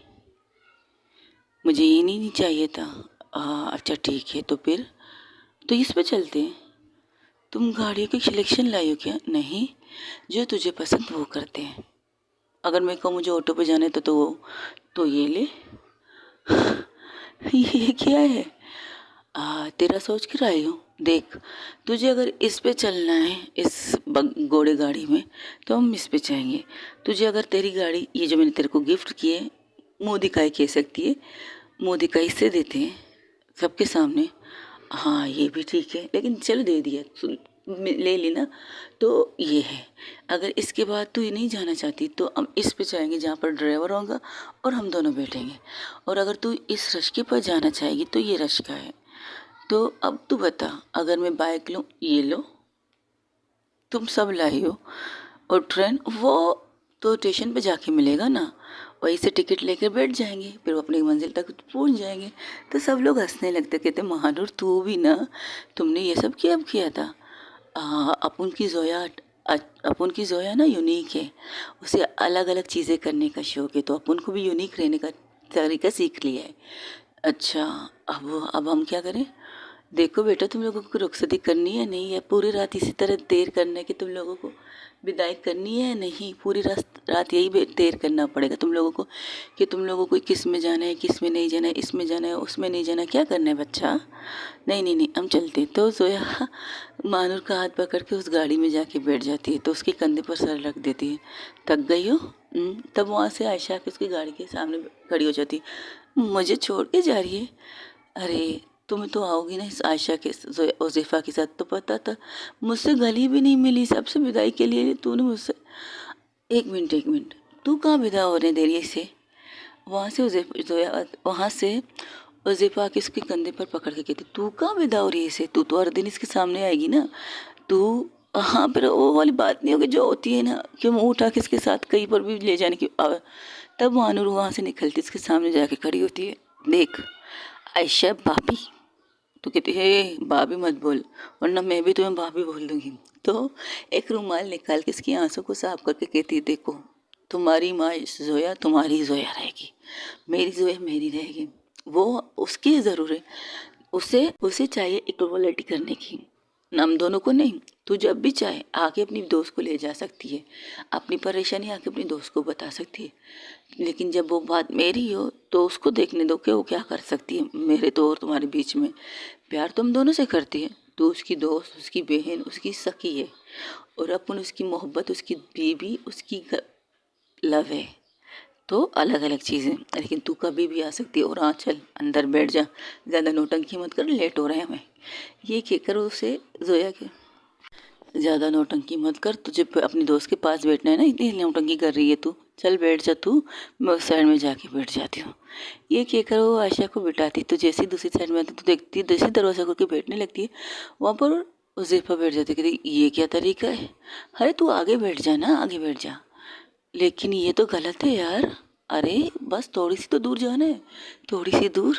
मुझे ये नहीं चाहिए था। अच्छा ठीक है, तो फिर तो इस पे चलते हैं। तुम गाड़ियों की सिलेक्शन लाई हो क्या? नहीं, जो तुझे पसंद वो करते हैं। अगर मैं कहूँ मुझे ऑटो पे जाने तो ये ले। ये क्या है? तेरा सोच के लाई हूँ। देख, तुझे अगर इस पे चलना है इस घोड़े गाड़ी में तो हम इस पे जाएंगे। तुझे अगर तेरी गाड़ी, ये जो मैंने तेरे को गिफ्ट की है, मुँह दिखाई कह सकती है, मुँह दिखाई से देते हैं सबके सामने। हाँ ये भी ठीक है, लेकिन चलो दे दिया, ले लेना। तो ये है, अगर इसके बाद तू ये नहीं जाना चाहती तो हम इस पे जाएंगे जहाँ पर ड्राइवर होगा और हम दोनों बैठेंगे। और अगर तू इस रश्के पर जाना चाहेगी तो ये रश्का है। तो अब तू बता, अगर मैं बाइक लूँ, ये लो तुम सब लाई हो, और ट्रेन वो तो स्टेशन पे जाके मिलेगा ना, वहीं से टिकट लेकर बैठ जाएंगे, फिर वो अपनी मंजिल तक पहुंच जाएंगे। तो सब लोग हंसने लगते, कहते महानूर तू भी ना, तुमने ये सब क्या किया था? अपन की जोया अपन की जोया ना यूनिक है, उसे अलग अलग चीज़ें करने का शौक है, तो अपन को भी यूनिक रहने का तरीका सीख लिया है। अच्छा, अब हम क्या करें? देखो बेटा, तुम लोगों को रुखसती करनी है नहीं है? पूरी रात इसी तरह देर करने की तुम लोगों को विदाई करनी है नहीं? पूरी रात यही देर करना पड़ेगा तुम लोगों को कि तुम लोगों को किस में जाना है, किस में नहीं जाना है, इसमें जाना है, उसमें नहीं जाना है, क्या करना है बच्चा? नहीं नहीं नहीं, हम चलते। तो जोया मानूर का हाथ पकड़ के उस गाड़ी में जाके बैठ जाती है। तो उसके कंधे पर सर रख देती है। थक गई हो? तब वहाँ से आयशा के उसकी गाड़ी के सामने खड़ी हो जाती है। मुझे छोड़ के जा रही है? अरे तुम्हें तो आओगी ना इस आयशा के उज़ैफ़ा के साथ, तो पता था। मुझसे गली भी नहीं मिली सबसे विदाई के लिए तूने मुझसे। एक मिनट एक मिनट, तू कहाँ विदा होने दे रही है इसे? वहाँ से वहाँ से उज़ैफ़ा के उसके कंधे पर पकड़ के कहती, तू कहाँ विदा हो रही है इसे? तू तो हर दिन इसके सामने आएगी ना। तू हाँ, फिर वो वाली बात नहीं होगी जो होती है ना कि मुँह उठा के इसके साथ कहीं पर भी ले जाने की। तब मानूर वहाँ से निकलती इसके सामने जाके खड़ी होती है। देख आयशा भाभी, तो कहती है भाभी मत बोल वरना मैं भी तुम्हें भाभी बोल दूंगी। तो एक रुमाल निकाल के इसकी आंसू को साफ करके कहती है, देखो तुम्हारी माँ जोया तुम्हारी जोया रहेगी, मेरी जोया मेरी रहेगी। वो उसकी ज़रूर है, उसे उसे चाहिए इक्वलिटी करने की, हम दोनों को नहीं। तू जब भी चाहे आके अपनी दोस्त को ले जा सकती है, अपनी परेशानी आके अपनी दोस्त को बता सकती है, लेकिन जब वो बात मेरी हो तो उसको देखने दो कि वो क्या कर सकती है। मेरे तो और तुम्हारे बीच में प्यार तुम दोनों से करती है, तो उसकी दोस्त, उसकी बहन, उसकी सखी है, और अपन उसकी मोहब्बत, उसकी बीवी, उसकी लव है, तो अलग अलग चीज़ें। लेकिन तू कभी भी आ सकती है। और हाँ चल अंदर बैठ जा, ज़्यादा नौटंकी मत कर, लेट हो रहे हैं हमें। ये कहकर उसे जोया के, ज़्यादा नौटंकी मत कर, तुझे अपनी दोस्त के पास बैठना है ना, इतनी नौटंकी कर रही है तू, चल बैठ जा तू, मैं उस साइड में जाके बैठ जाती हूँ। ये कहकर वो आयशा को बिठाती, तो जैसे ही दूसरी साइड में आती तो देखती जैसे दरवाज़ा खोल के बैठने लगती है, वहाँ पर उज़ैफ़ा बैठ जाती, कहती ये क्या तरीका है, अरे तू आगे बैठ जा ना, आगे बैठ जा। लेकिन ये तो गलत है यार, अरे बस थोड़ी सी तो दूर जाना है, थोड़ी सी दूर।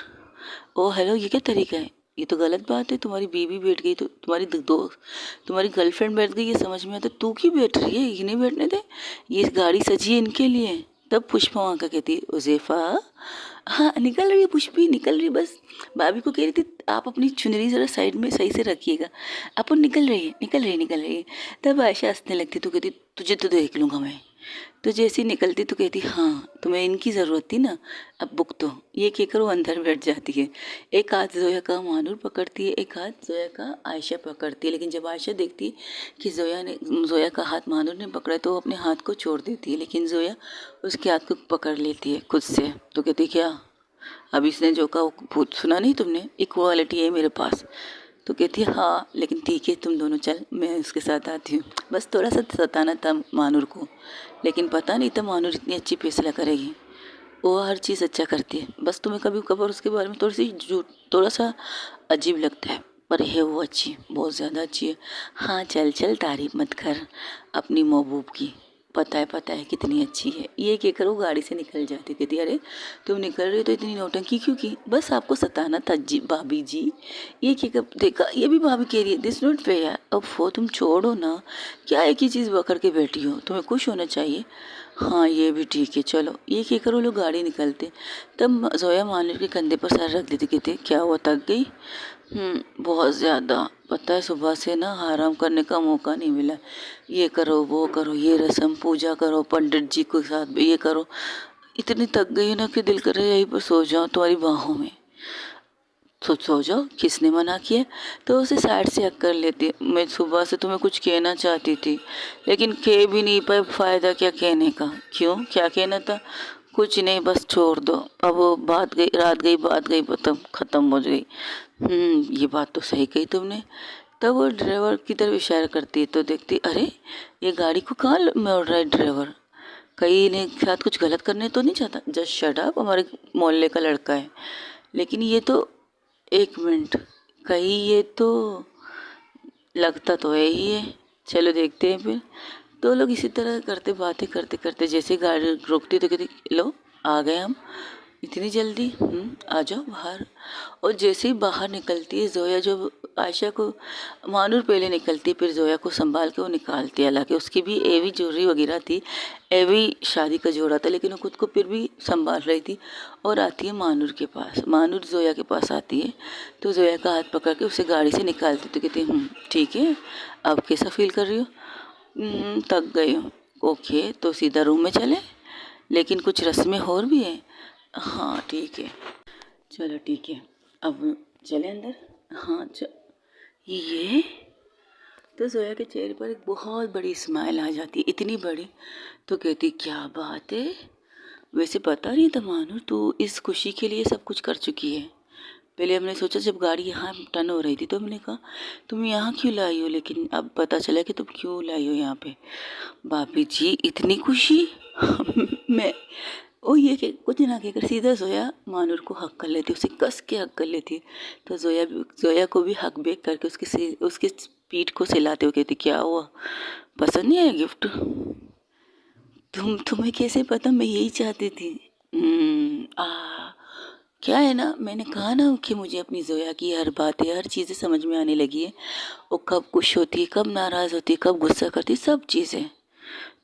ओ हेलो, ये क्या तरीका है, ये तो गलत बात है। तुम्हारी बीवी बैठ गई तो तुम्हारी दोस्त, तुम्हारी गर्लफ्रेंड बैठ गई, ये समझ में आता, तू क्यों बैठ रही है, ये नहीं बैठने दे, ये गाड़ी सजी है इनके लिए। तब पुष्पा वहाँ का कहती है, उज़ैफ़ा हाँ निकल रही है, पुष्पी निकल रही है, बस भाभी को कह रही थी आप अपनी चुनरी ज़रा साइड में सही से रखिएगा, अपन निकल रही है निकल रही है निकल रही है। तब आयशा हंसने लगती, तो कहती तुझे तो देख लूँगा मैं। तो जैसी निकलती तो कहती हाँ तुम्हें इनकी ज़रूरत थी ना, अब बुक दो। ये कहकर वो अंदर बैठ जाती है। एक हाथ जोया का मानूर पकड़ती है, एक हाथ जोया का आयशा पकड़ती है। लेकिन जब आयशा देखती है कि जोया का हाथ मानूर ने पकड़ा है तो वो अपने हाथ को छोड़ देती है, लेकिन जोया उसके हाथ को पकड़ लेती है खुद से। तो कहती क्या अब इसने जो कहा वो सुना नहीं तुमने, इक्वालिटी है मेरे पास। तो कहती है हाँ लेकिन ठीक है तुम दोनों चल, मैं उसके साथ आती हूँ। बस थोड़ा सा सताना था मानूर को, लेकिन पता नहीं था मानूर इतनी अच्छी फैसला करेगी। वो हर चीज़ अच्छा करती है, बस तुम्हें कभी कभार उसके बारे में थोड़ी सी झूठ, थोड़ा सा अजीब लगता है, पर है वो अच्छी, बहुत ज़्यादा अच्छी है। हाँ चल चल तारीफ मत कर अपनी महबूब की, पता है कितनी अच्छी है। ये कहकर वो गाड़ी से निकल जाती, कहती अरे तुम निकल रही हो तो इतनी नौटंकी क्यों की, बस आपको सताना था जी भाभी जी। ये कहकर देखा, ये भी भाभी कह रही है दिस नॉट फेयर। अब वो तुम छोड़ो ना, क्या एक ही चीज़ पकड़ के बैठी हो, तुम्हें खुश होना चाहिए। हाँ ये भी ठीक है चलो। ये कहकर वो लोग गाड़ी निकलते, तब जोया मानूर के कंधे पर सर रख देती, कहते क्या हुआ थक गई? बहुत ज़्यादा, पता है सुबह से ना आराम करने का मौका नहीं मिला, ये करो वो करो, ये रस्म पूजा करो, पंडित जी के साथ भी ये करो, इतनी थक गई ना कि दिल कर रहा है यहीं पर सो जाओ तुम्हारी बाहों में। तो सो जाओ, किसने मना किया? तो उसे साइड से हक कर लेती, मैं सुबह से तुम्हें कुछ कहना चाहती थी लेकिन कह भी नहीं पाई, फ़ायदा क्या कहने का, क्यों क्या कहना था? कुछ नहीं बस छोड़ दो, अब वो बात गई रात गई बात गई ख़त्म हो गई। ये बात तो सही कही तुमने। तब वो ड्राइवर की तरफ इशारा करती है तो देखती अरे ये गाड़ी को कहाँ मोड़ रहा है ड्राइवर, कहीं ने साथ कुछ गलत करने तो नहीं चाहता। जस्ट शट अप, हमारे मोहल्ले का लड़का है। लेकिन ये तो एक मिनट, कहीं ये तो लगता तो है ही है, चलो देखते हैं फिर। दो लोग इसी तरह करते बातें करते करते जैसे गाड़ी रोकती तो कहती लो आ गए हम, इतनी जल्दी, आ जाओ बाहर। और जैसे ही बाहर निकलती है जोया, जो आयशा को मानूर पहले निकलती है फिर जोया को संभाल के वो निकालती है। हालांकि उसकी भी एवी ज्वेलरी वगैरह थी, एवी शादी का जोड़ा था, लेकिन वो खुद को फिर भी संभाल रही थी। और आती है मानूर के पास, मानूर जोया के पास आती है तो जोया का हाथ पकड़ के उसे गाड़ी से निकालती तो कहती ठीक है अब कैसा फील कर रही हो? थक गई हूँ। ओके तो सीधा रूम में चले, लेकिन कुछ रस्में और भी हैं। हाँ ठीक है चलो ठीक है, अब चले अंदर। हाँ ये तो जोया के चेहरे पर एक बहुत बड़ी स्माइल आ जाती है, इतनी बड़ी। तो कहती क्या बात है, वैसे पता नहीं था मानू तू इस खुशी के लिए सब कुछ कर चुकी है। पहले हमने सोचा जब गाड़ी यहाँ टर्न हो रही थी तो हमने कहा तुम यहाँ क्यों लाई हो, लेकिन अब पता चला कि तुम क्यों लाई हो यहाँ पे। भाभी जी इतनी खुशी मैं वो ये कि कुछ ना कहकर सीधा जोया मानूर को हक कर लेती, उसे कस के हक कर लेती। तो जोया को भी हक बेक करके उसके पीठ को सहलाते हुए कहती क्या हुआ, पसंद नहीं आया गिफ्ट? तुम्हें कैसे पता, मैं यही चाहती थी। क्या है ना, मैंने कहा ना कि मुझे अपनी जोया की हर बातें हर चीज़ें समझ में आने लगी है। वो कब खुश होती है, कब नाराज़ होती है, कब गुस्सा करती है, सब चीज़ें।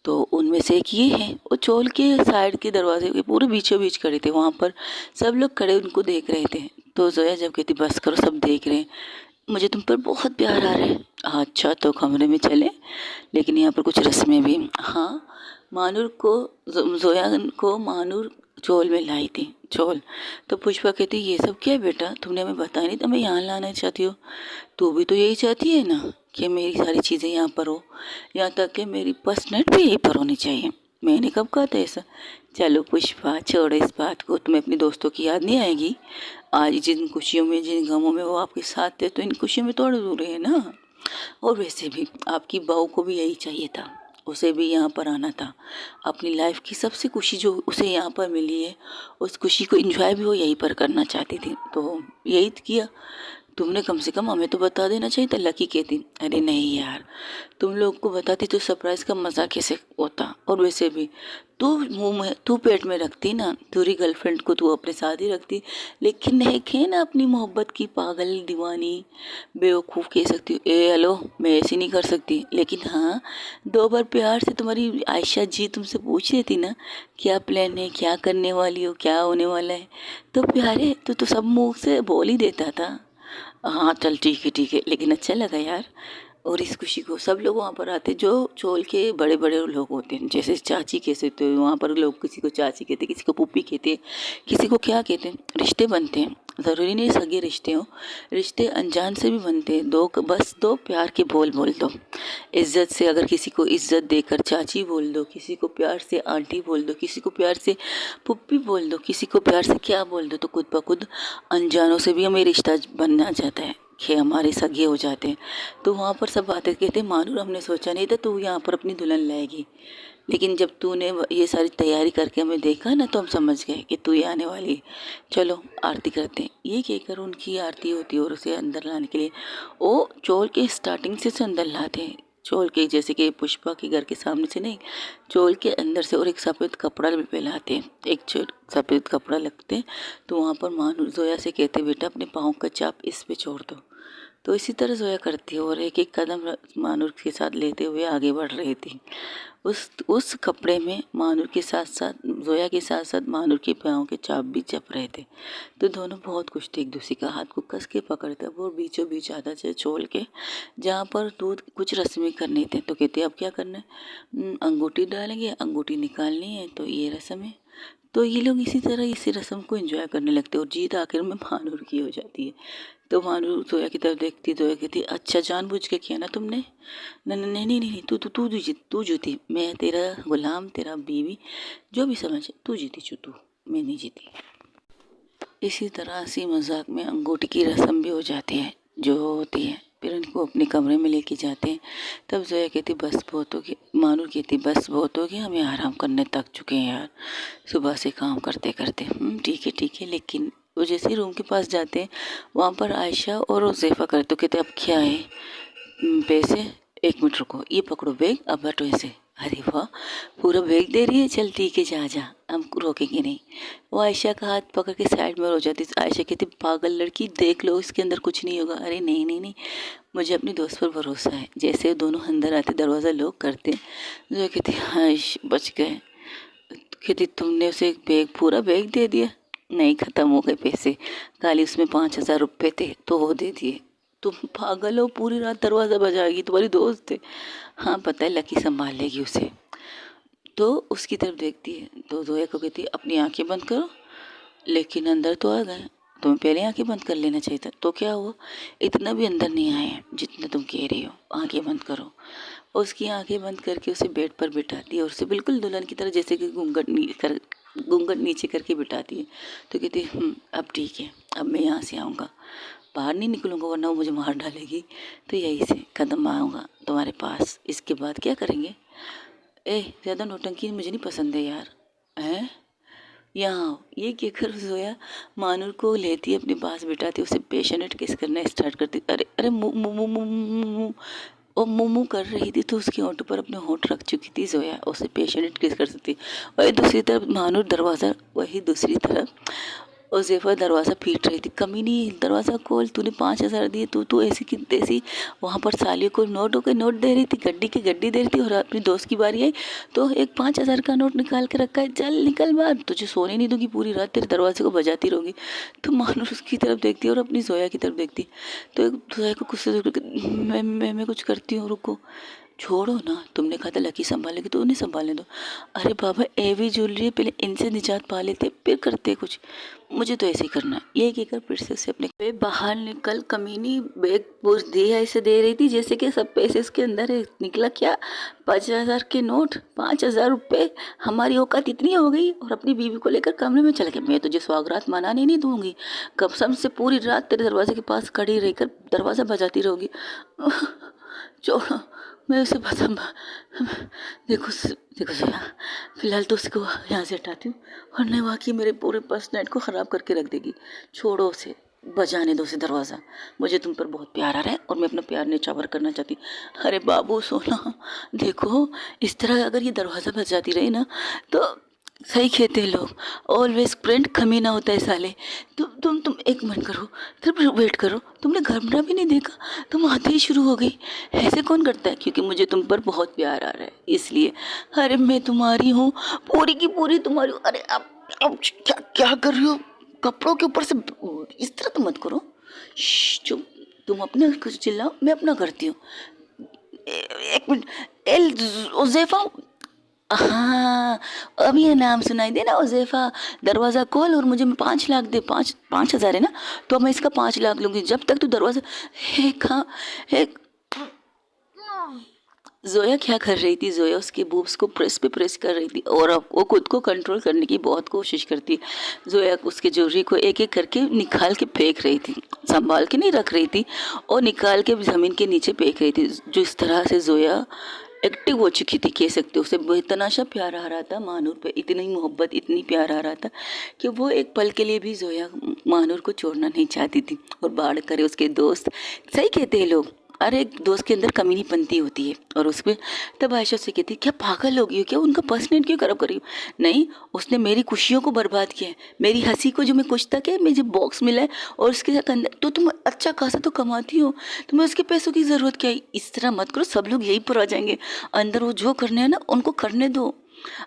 तो उनमें से एक ये है, वो चोल के साइड के दरवाजे के पूरे बीचों बीच खड़े थे, वहाँ पर सब लोग खड़े उनको देख रहे थे। तो जोया जब कहती बस करो सब देख रहे हैं, मुझे तुम पर बहुत प्यार आ रहा है। अच्छा तो कमरे में चले, लेकिन यहाँ पर कुछ रस्में भी। हाँ, मानूर को जोया को मानूर चोल में लाई थी, चोल। तो पुष्पा कहती ये सब क्या है बेटा, तुमने हमें बताया नहीं था मैं यहाँ लाना चाहती हो। तू भी तो यही चाहती है ना कि मेरी सारी चीज़ें यहाँ पर हो, यहाँ तक कि मेरी पर्सनैलिटी भी यहीं पर होनी चाहिए। मैंने कब कहा था ऐसा? चलो पुष्पा छोड़ो इस बात को, तुम्हें अपने दोस्तों की याद नहीं आएगी? आज जिन खुशियों में जिन गमों में वो आपके साथ थे, तो इन खुशियों में थोड़ा दूर है ना। और वैसे भी आपकी बहू को भी यही चाहिए था, उसे भी यहाँ पर आना था। अपनी लाइफ की सबसे खुशी जो उसे यहाँ पर मिली है, उस खुशी को एंजॉय भी वो यहीं पर करना चाहती थी, तो यही किया। तुमने कम से कम हमें तो बता देना चाहिए था। लकी कहती अरे नहीं यार, तुम लोग को बताती तो सरप्राइज़ का मज़ा कैसे होता। और वैसे भी तू पेट में रखती ना, तेरी गर्लफ्रेंड को तू अपने साथ ही रखती। लेकिन नहीं खे ना अपनी मोहब्बत की पागल दीवानी बेवकूफ़ कह सकती हूँ। ए हेलो, मैं ऐसी नहीं कर सकती। लेकिन हाँ, 2 बार प्यार से तुम्हारी आयशा जी तुमसे पूछ रही थी ना क्या प्लान है, क्या करने वाली हो, क्या होने वाला है, तो प्यारे तो सब मुँह से बोल ही देता था। हाँ चल ठीक है, लेकिन अच्छा लगा यार। और इस खुशी को सब लोग वहाँ पर आते जो चोल के बड़े बड़े लोग होते हैं, जैसे चाची कह सकते हो, वहाँ पर लोग किसी को चाची कहते, किसी को पुप्पी कहते, किसी को क्या कहते हैं। रिश्ते बनते हैं, ज़रूरी नहीं सगे रिश्ते हों, रिश्ते अनजान से भी बनते हैं। बस दो प्यार के बोल बोल दो, इज्जत से। अगर किसी को इज्जत देकर चाची बोल दो, किसी को प्यार से आंटी बोल दो, किसी को प्यार से पुप्पी बोल दो, किसी को प्यार से क्या बोल दो, तो खुद ब खुद अनजानों से भी हमें रिश्ता बनना जाता है कि हमारे सगे हो जाते हैं। तो वहाँ पर सब बातें कहते मानूर हमने सोचा नहीं था तू यहाँ पर अपनी दुल्हन लाएगी, लेकिन जब तूने ये सारी तैयारी करके हमें देखा ना तो हम समझ गए कि तू ये आने वाली है। चलो आरती करते हैं, ये कहकर उनकी आरती होती है। और उसे अंदर लाने के लिए वो चोल के स्टार्टिंग से अंदर लाते हैं, चोल के जैसे कि पुष्पा के घर के सामने से नहीं, चोल के अंदर से। और एक सफ़ेद कपड़ा भी पहनाते हैं, एक सफ़ेद कपड़ा लगते हैं। तो वहाँ पर मानूर जोया से कहते बेटा अपने पाँव का चाप इस पे छोड़ दो। तो इसी तरह जोया करती है और एक एक कदम मानूर के साथ लेते हुए आगे बढ़ रही थी। उस कपड़े में मानूर के साथ साथ जोया के साथ साथ मानूर के पाँव के चाप भी चप रहे थे। तो दोनों बहुत खुश थे, एक दूसरे का हाथ को कस के पकड़ते। वो बीचों बीच आता थे छोड़ के, जहाँ पर दूध कुछ रस्में करनी थे। तो कहते अब क्या करना है, अंगूठी डालेंगे, अंगूठी निकालनी है, तो ये रस्म है। तो ये लोग इसी तरह इसी रस्म को एंजॉय करने लगते और जीत आखिर में मानूर की हो जाती है। तो मानूर जोया की तरफ देखती, जोया कहती अच्छा जानबूझ के किया ना तुमने? नहीं नहीं नहीं नहीं, तू जीती, मैं तेरा गुलाम, तेरा बीवी, जो भी समझ, तू जीती तू, मैं नहीं जीती। इसी तरह हंसी मजाक में अंगूठी की रस्म भी हो जाती है जो होती है। फिर उनको अपने कमरे में लेके जाते हैं। तब जोया कहती बस बहुत हो गया, मानूर कहती बस बहुत हो गया, हमें आराम करने थक चुके हैं यार, सुबह से काम करते करते। ठीक है। लेकिन वो जैसे रूम के पास जाते हैं, वहाँ पर आयशा और उज़ैफ़ा करते, तो कहते अब क्या है, पैसे 1 मिनट रुको, ये पकड़ो बैग, अब बैठो ऐसे। अरे वाह, पूरा बैग दे रही है, चल ठीक है जा, हम रोकेंगे नहीं। वो आयशा का हाथ पकड़ के साइड में हो जाती। आयशा कहती पागल लड़की, देख लो इसके अंदर कुछ नहीं होगा। अरे नहीं नहीं नहीं, मुझे अपनी दोस्त पर भरोसा है। जैसे दोनों अंदर आते दरवाज़ा लॉक करते, जो कहती हाँ बच गए। कहती तुमने उसे एक बैग, पूरा बैग दे दिया? नहीं, ख़त्म हो गए पैसे, खाली उसमें 5,000 रुपये थे तो वो दे दिए। तुम पागल हो, पूरी रात दरवाज़ा बजाएगी, तुम्हारी दोस्त है। हाँ पता है, लकी संभाल लेगी उसे। तो उसकी तरफ देखती है तो जोया को कहती है अपनी आंखें बंद करो, लेकिन अंदर तो आ गए, तुम्हें पहले आंखें बंद कर लेना चाहिए था। तो क्या हुआ, इतना भी अंदर नहीं आए हैं जितना तुम कह रही हो, आंखें बंद करो। उसकी आंखें बंद करके उसे बेड पर बिठाती है और उसे बिल्कुल दुल्हन की तरह, जैसे कि घूंघट कर घूंघट नीचे करके बिठाती है। तो कहती है अब ठीक है, अब मैं यहाँ से आऊँगा, बाहर नहीं निकलूँगा वरना वो मुझे मार डालेगी। तो यहीं से कदम आऊँगा तुम्हारे पास, इसके बाद क्या करेंगे? ज़्यादा नौटंकी मुझे नहीं पसंद है यार। हैं यहाँ आओ। ये कहकर जोया मानूर को लेती है अपने पास, बिठाती, उसे पेशेंट किस करना स्टार्ट करती। अरे अरे मुँह मुँह मुँह मुँह मुँह मुँह, वो मुँह कर रही थी तो उसके होंठ पर अपने होंठ रख चुकी थी जोया, उसे पेशेंट किस कर सकती। वही दूसरी तरफ मानूर दरवाज़ा, वही दूसरी तरफ उज़ैफ़ा दरवाज़ा पीट रही थी। कमीनी दरवाज़ा खोल, तूने 5,000 दिए, तू ऐसी की तैसी वहाँ पर सालियों को नोटों के नोट दे रही थी, गड्डी की गड्डी दे रही थी। और अपनी दोस्त की बारी आई तो एक 5,000 का नोट निकाल के रखा है, चल निकल बाहर, तुझे सोने नहीं दूंगी, पूरी रात तेरे दरवाजे को बजाती रहूँगी। तो मानूर उसकी तरफ देखती है और अपनी जोया की तरफ देखती। तो जोया को गुस्से से मैं कुछ करती हूँ, रुको, छोड़ो ना, तुमने कहा था लकी संभालेगी तो उन्हें संभालने दो। अरे बाबा एवी ज्वेलरी, पहले इनसे निजात पा लेते फिर करते कुछ, मुझे तो ऐसे ही करना है। ये कहकर फिर से उसे अपने पे बाहर निकल, कमीनी बैग पोस्ट दिया ऐसे दे रही थी जैसे कि सब पैसे इसके अंदर है। निकला क्या? 5,000 के नोट, 5,000 रुपये, हमारी औकात इतनी हो गई। और अपनी बीवी को लेकर कमरे में चले गए। मैं तुझे स्वागरात मनाने नहीं दूंगी, कसम से पूरी रात तेरे दरवाजे के पास खड़ी रहकर दरवाज़ा बजाती रहूँगी। छोड़ो, मैं उसे बता, देखो देखो जोया, फिलहाल तो उसको यहाँ से हटाती हूँ, वरना वाकई मेरे पूरे फर्स्ट नाइट को ख़राब करके रख देगी। छोड़ो उसे, बजाने दो उसे दरवाज़ा, मुझे तुम पर बहुत प्यार आ रहा है और मैं अपना प्यार न्यौछावर करना चाहती। अरे बाबू सोना, देखो इस तरह अगर ये दरवाज़ा बजाती रही ना तो सही कहते हैं लोग, ऑलवेज फ्रेंड कमीना होता है साले। तुम एक मिनट करो, फिर वेट करो, तुमने घबरा भी नहीं देखा, तुम आते ही शुरू हो गई। ऐसे कौन करता है? क्योंकि मुझे तुम पर बहुत प्यार आ रहा है इसलिए। अरे मैं तुम्हारी हूँ, पूरी की पूरी तुम्हारी। अरे अब क्या क्या कर रही हो? कपड़ों के ऊपर से इस तरह तो मत करो। चुप, तुम अपने कुछ चिल्लाओ, मैं अपना करती हूँ। एक मिनट, एल उज़ैफ़ा, हाँ अब ये नाम सुनाई दे ना उज़ैफ़ा, दरवाज़ा खोल और मुझे 5 लाख दे। 5,000 है ना, तो मैं इसका 5 लाख लूँगी जब तक तू दरवाज़ा है। कहाँ है? जोया क्या कर रही थी? जोया उसके बूब्स को प्रेस पे प्रेस कर रही थी और अब वो खुद को कंट्रोल करने की बहुत कोशिश करती। जोया उसके ज्वेलरी को एक एक करके निकाल के फेंक रही थी, संभाल के नहीं रख रही थी, और निकाल के ज़मीन के नीचे फेंक रही थी। जो इस तरह से जोया एक्टिव हो चुकी थी, कह सकते हो। उसे इतना सा प्यार आ रहा था मानूर पे, इतनी मोहब्बत, इतनी प्यार आ रहा था कि वो एक पल के लिए भी जोया मानूर को छोड़ना नहीं चाहती थी। और बाढ़ करे उसके दोस्त, सही कहते हैं लोग, अरे एक दोस्त के अंदर कमी नहीं बनती होती है। और उसमें तब आयशा से कहती, क्या पागल हो गई हो क्या? उनका पर्सनल क्यों खराब कर रही हो? नहीं, उसने मेरी खुशियों को बर्बाद किया है, मेरी हंसी को, जो मैं कुछ तक है मुझे बॉक्स मिला है और उसके अंदर तो तुम अच्छा खासा तो कमाती हो, तुम्हें उसके पैसों की ज़रूरत क्या है? इस तरह मत करो, सब लोग यही पर आ जाएंगे। अंदर वो जो करने हैं ना उनको करने दो।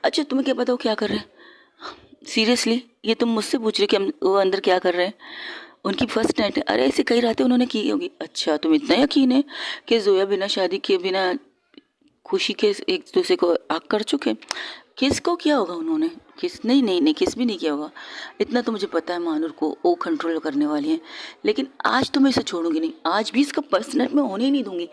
अच्छा तुम्हें क्या पता वो क्या कर रहे हैं? सीरियसली ये तुम मुझसे पूछ रहे कि हम वो अंदर क्या कर रहे हैं? उनकी फर्स्ट नाइट है। अरे ऐसे कई रातें उन्होंने की होगी। अच्छा तुम इतना यकीन है कि जोया बिना शादी किए, बिना खुशी के एक दूसरे को आग कर चुके? किसको किया होगा उन्होंने? किस नहीं नहीं नहीं, किस भी नहीं किया होगा। इतना तो मुझे पता है मानूर को वो कंट्रोल करने वाली है। लेकिन आज तो मैं इसे छोड़ूंगी नहीं, आज भी इसका पर्सनल मैं होने ही नहीं दूंगी।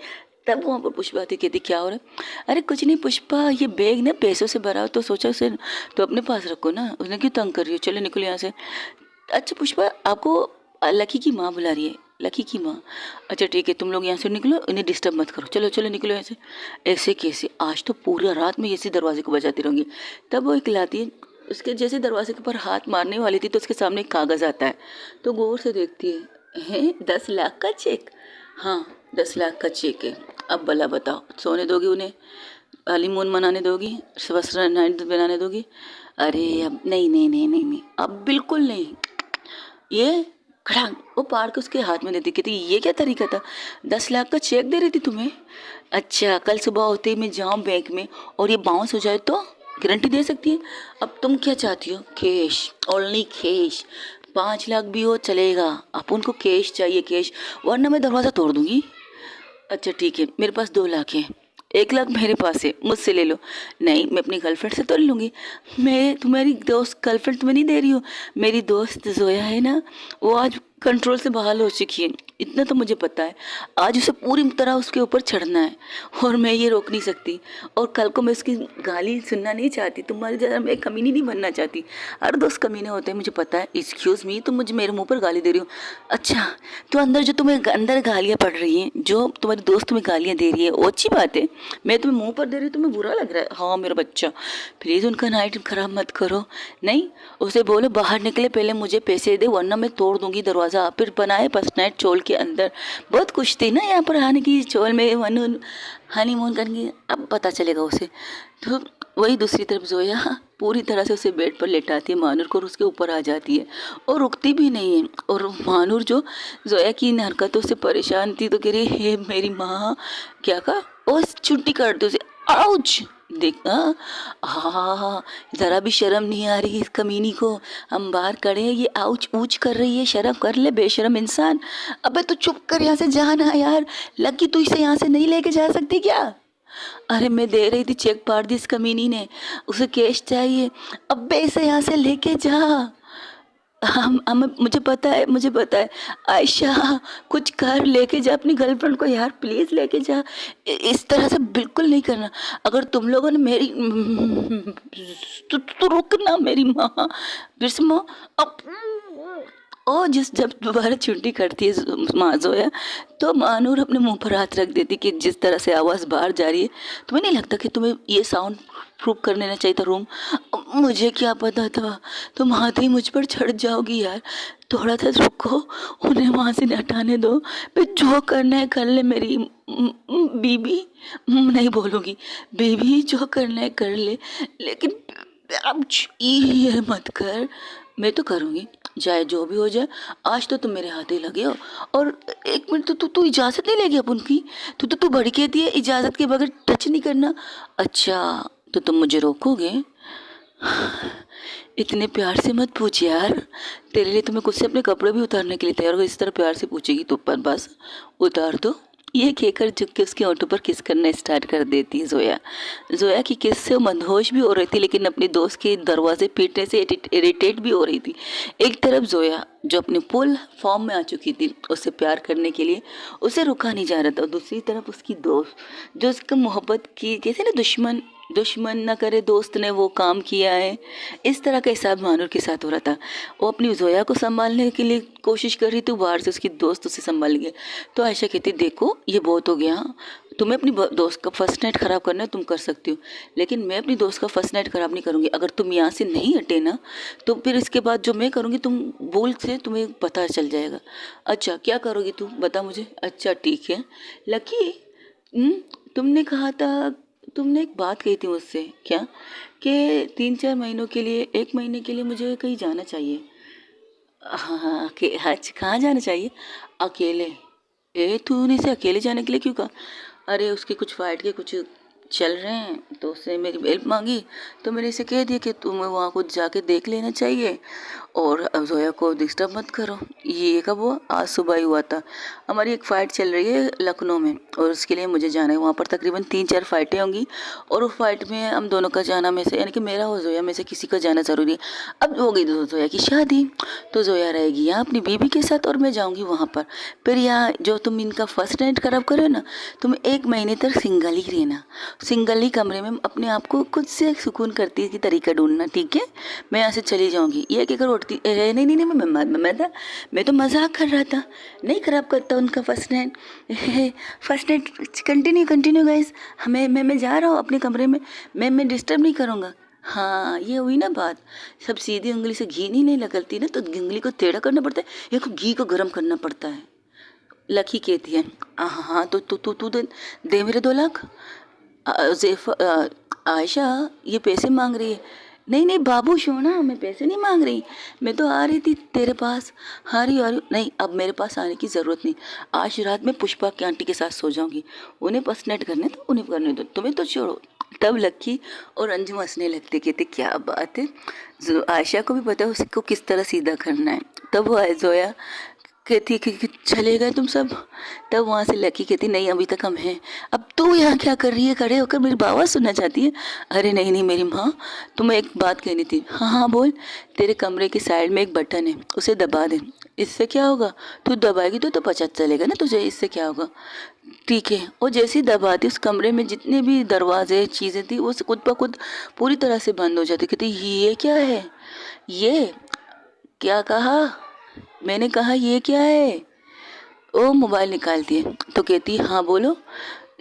तब वहाँ पर पुष्पा आती, कहती क्या हो रहा है? अरे कुछ नहीं पुष्पा, ये बैग ना पैसों से भरा हो तो सोचा उसे तो अपने पास रखो ना, उसने क्यों तंग कर रही हो, चलो निकलो यहाँ से। अच्छा पुष्पा, आपको लकी की माँ बुला रही है, लकी की माँ। अच्छा ठीक है, तुम लोग यहाँ से निकलो, इन्हें डिस्टर्ब मत करो, चलो चलो निकलो यहाँ से। ऐसे कैसे? आज तो पूरा रात में इसी दरवाजे को बजाती रहूँगी। तब वो इकलाती है, उसके जैसे दरवाजे के ऊपर हाथ मारने वाली थी तो उसके सामने एक कागज़ आता है, तो गौर से देखती है 10 लाख का चेक। हाँ 10 लाख का चेक है। अब भला बताओ, सोने दोगी उन्हें, हनीमून मनाने दोगी, फर्स्ट नाइट बनाने दोगी? अरे अब नहीं नहीं नहीं नहीं नहीं, अब बिल्कुल नहीं। ये खड़ांग वो पार के उसके हाथ में देती, कहती ये क्या तरीका था? 10 लाख का चेक दे रही थी तुम्हें? अच्छा कल सुबह होते ही मैं जाऊँ बैंक में और ये बाउंस हो जाए तो गारंटी दे सकती है? अब तुम क्या चाहती हो? Cash, only cash. 5 लाख भी हो चलेगा, अपन को कैश चाहिए, कैश, वरना मैं दरवाज़ा तोड़ दूंगी। अच्छा ठीक है, मेरे पास 2 लाख है, 1 लाख मेरे पास है, मुझसे ले लो। नहीं मैं अपनी गर्लफ्रेंड से तो ले लूँगी। मैं तुम्हारी दोस्त गर्लफ्रेंड तुम्हें नहीं दे रही हूँ, मेरी दोस्त जोया है ना, वो आज कंट्रोल से बाहर हो चुकी है, इतना तो मुझे पता है। आज उसे पूरी तरह उसके ऊपर चढ़ना है और मैं ये रोक नहीं सकती। और कल को मैं उसकी गाली सुनना नहीं चाहती, तुम्हारी जगह मैं कमीनी नहीं बनना चाहती। हर दोस्त कमीने होते हैं मुझे पता है। एक्सक्यूज़ मी, तुम मुझे मेरे मुंह पर गाली दे रही हो? अच्छा, तो अंदर जो तुम्हें अंदर गालियाँ पड़ रही हैं, जो तुम्हारी दोस्त तुम्हें गालियाँ दे रही है, वो अच्छी बात है। मैं तुम्हें मुँह पर दे रही हूँ, तुम्हें बुरा लग रहा है? हाँ मेरा बच्चा, प्लीज़ उनका नाइट ख़राब मत करो। नहीं, उसे बोलो बाहर निकले पहले मुझे पैसे दे, वरना मैं तोड़ दूंगी दरवाज़ा। फिर बनाए फर्स्ट नाइट चोल के अंदर। बहुत खुश थी ना यहाँ पर आने की, चोल में हनीमून करके। अब पता चलेगा उसे। तो वही दूसरी तरफ जोया पूरी तरह से उसे बेड पर लेटाती है मानूर को और उसके ऊपर आ जाती है और रुकती भी नहीं है। और मानूर जो जोया की इन हरकतों से परेशान थी तो कह रही हे मेरी माँ, क्या कहा? और छुट्टी कर दो उसे। आउच! देखा, हाँ, ज़रा भी शर्म नहीं आ रही इस कमीनी को। हम बाहर खड़े हैं, ये आउच ऊच कर रही है। शर्म कर ले बेशरम इंसान। अबे तू चुप कर, यहाँ से जाना यार। लकी तू इसे यहाँ से नहीं लेके जा सकती क्या? अरे मैं दे रही थी, चेक पाड़ दी इस कमीनी ने। उसे कैश चाहिए। अबे इसे यहाँ से लेके जा। हम मुझे पता है। आयशा कुछ कर, लेके जा अपनी गर्लफ्रेंड को यार, प्लीज़ लेके जा। इस तरह से बिल्कुल नहीं करना। अगर तुम लोगों ने मेरी तो रुकना मेरी माँ, बिस्मा। अब और जब दोबारा छुट्टी करती है माँ जोया, तो मानूर अपने मुंह पर हाथ रख देती कि जिस तरह से आवाज़ बाहर जा रही है, तुम्हें नहीं लगता कि तुम्हें ये साउंड प्रूफ कर लेना चाहिए था रूम? मुझे क्या पता था तुम आते ही मुझ पर चढ़ जाओगी यार। थोड़ा सा रुको, उन्हें वहाँ से हटाने दो। फिर जो करना है कर ले मेरी बीबी। नहीं बोलूँगी बेबी, जो करना है कर ले, लेकिन अब ये मत कर। मैं तो करूँगी, चाहे जो भी हो जाए। आज तो तुम मेरे हाथ ही लगे हो। और एक मिनट, तो तू इजाज़त नहीं लेगी अब उनकी? तू बड़ी कहती है इजाज़त के बगैर टच नहीं करना। अच्छा, तो तुम मुझे रोकोगे? इतने प्यार से मत पूछ यार। तेरे लिए तो मैं खुद से अपने कपड़े भी उतारने के लिए तैयार हूँ। इस तरह प्यार से पूछेगी तो पर बस उतार दो। ये कहकर झुक के उसके होंठों पर किस करना स्टार्ट कर देती है जोया की किस से मदहोश भी हो रही थी, लेकिन अपने दोस्त के दरवाजे पीटने से इरिटेट भी हो रही थी। एक तरफ जोया जो अपने फुल फॉर्म में आ चुकी थी उससे प्यार करने के लिए, उसे रुका नहीं जा रहा था। और दूसरी तरफ उसकी दोस्त जो उसका मोहब्बत की, कैसे ना दुश्मन न करे दोस्त ने वो काम किया है, इस तरह का हिसाब मानूर के साथ हो रहा था। वो अपनी जोया को संभालने के लिए कोशिश कर रही थी, बाहर से उसकी दोस्त उसे संभाल गया। तो आयशा कहती देखो ये बहुत हो गया। तुम्हें अपनी दोस्त का फर्स्ट नाइट ख़राब करना है तुम कर सकती हो, लेकिन मैं अपनी दोस्त का फर्स्ट नाइट ख़राब नहीं करूँगी। अगर तुम यहाँ से नहीं हटे ना तो फिर इसके बाद जो मैं करूँगी तुम भूल से तुम्हें पता चल जाएगा। अच्छा क्या करोगी तू बता मुझे? अच्छा ठीक है। लकी, तुमने कहा था, तुमने एक बात कही थी मुझसे, क्या? कि 3-4 महीनों के लिए, 1 महीने के लिए मुझे कहीं जाना चाहिए। हाँ हाँ, अच्छा कहाँ जाना चाहिए? अकेले? तूने इसे अकेले जाने के लिए क्यों कहा? अरे उसके कुछ फाइट के कुछ चल रहे हैं तो उसने मेरी हेल्प मांगी, तो मैंने इसे कह दिया कि तुम्हें वहाँ कुछ जाके देख लेना चाहिए और अब जोया को डिस्टर्ब मत करो। ये कब हुआ? आज सुबह ही हुआ था। हमारी एक फ़ाइट चल रही है लखनऊ में और उसके लिए मुझे जाना है। वहाँ पर तकरीबन 3-4 फाइटें होंगी और उस फाइट में हम दोनों का जाना में से, यानी कि मेरा और जोया में से किसी का जाना ज़रूरी है। अब हो गई जोया की शादी, तो जोया रहेगी यहाँ अपनी बीबी के साथ और मैं जाऊँगी वहाँ पर। फिर यहाँ जो तुम इनका फर्स्ट नाइट ख़राब करो ना, तुम 1 महीने तक सिंगल ही रहना, सिंगल ही कमरे में अपने आप को खुद से सुकून करती की तरीका ढूंढना, ठीक है? मैं यहाँ से चली जाऊँगी। ये कहकर उठती, नहीं, मैं तो मजाक कर रहा था, नहीं ख़राब करता उनका फर्स्ट नाइट। Continue guys. मैं जा रहा हूँ अपने कमरे में, मैं डिस्टर्ब नहीं करूँगा। हाँ ये हुई ना बात। सब सीधी उंगली से घी नहीं निकलती ना, तो उंगली को टेढ़ा करना पड़ता है या को घी को गर्म करना पड़ता है। लकी कहती है हाँ तो तू दे मेरे 2 लाख। आयशा ये पैसे मांग रही है। नहीं बाबू सोना, मैं पैसे नहीं मांग रही, मैं तो आ रही थी तेरे पास। आ रही नहीं, अब मेरे पास आने की ज़रूरत नहीं। आज रात में पुष्पा की आंटी के साथ सो जाऊंगी। उन्हें फर्स्ट नाइट करने तो उन्हें करने दो, तुम्हें तो छोड़ो। तब लक्की और अंजुम हंसने लगते, कहते क्या बात है। आयशा को भी पता है उसको किस तरह सीधा करना है। तब वो जोया कहती कि चले गए तुम सब। तब वहाँ से लकी कहती नहीं अभी तक हम हैं। अब तू यहाँ क्या कर रही है खड़े होकर, मेरी आवाज़ सुनना चाहती है? अरे नहीं मेरी माँ, तुम्हें एक बात कहनी थी। हाँ बोल। तेरे कमरे के साइड में एक बटन है, उसे दबा दे। इससे क्या होगा, तू दबाएगी तो पता चलेगा ना तुझे, इससे क्या होगा। ठीक है। और जैसे ही दबाती उस कमरे में जितने भी दरवाजे चीज़ें थी वो खुद ब खुद पूरी तरह से बंद हो जाती। कहती ये क्या है, ये क्या कहा, मैंने कहा ये क्या है। वो मोबाइल निकालती है तो कहती है हाँ बोलो,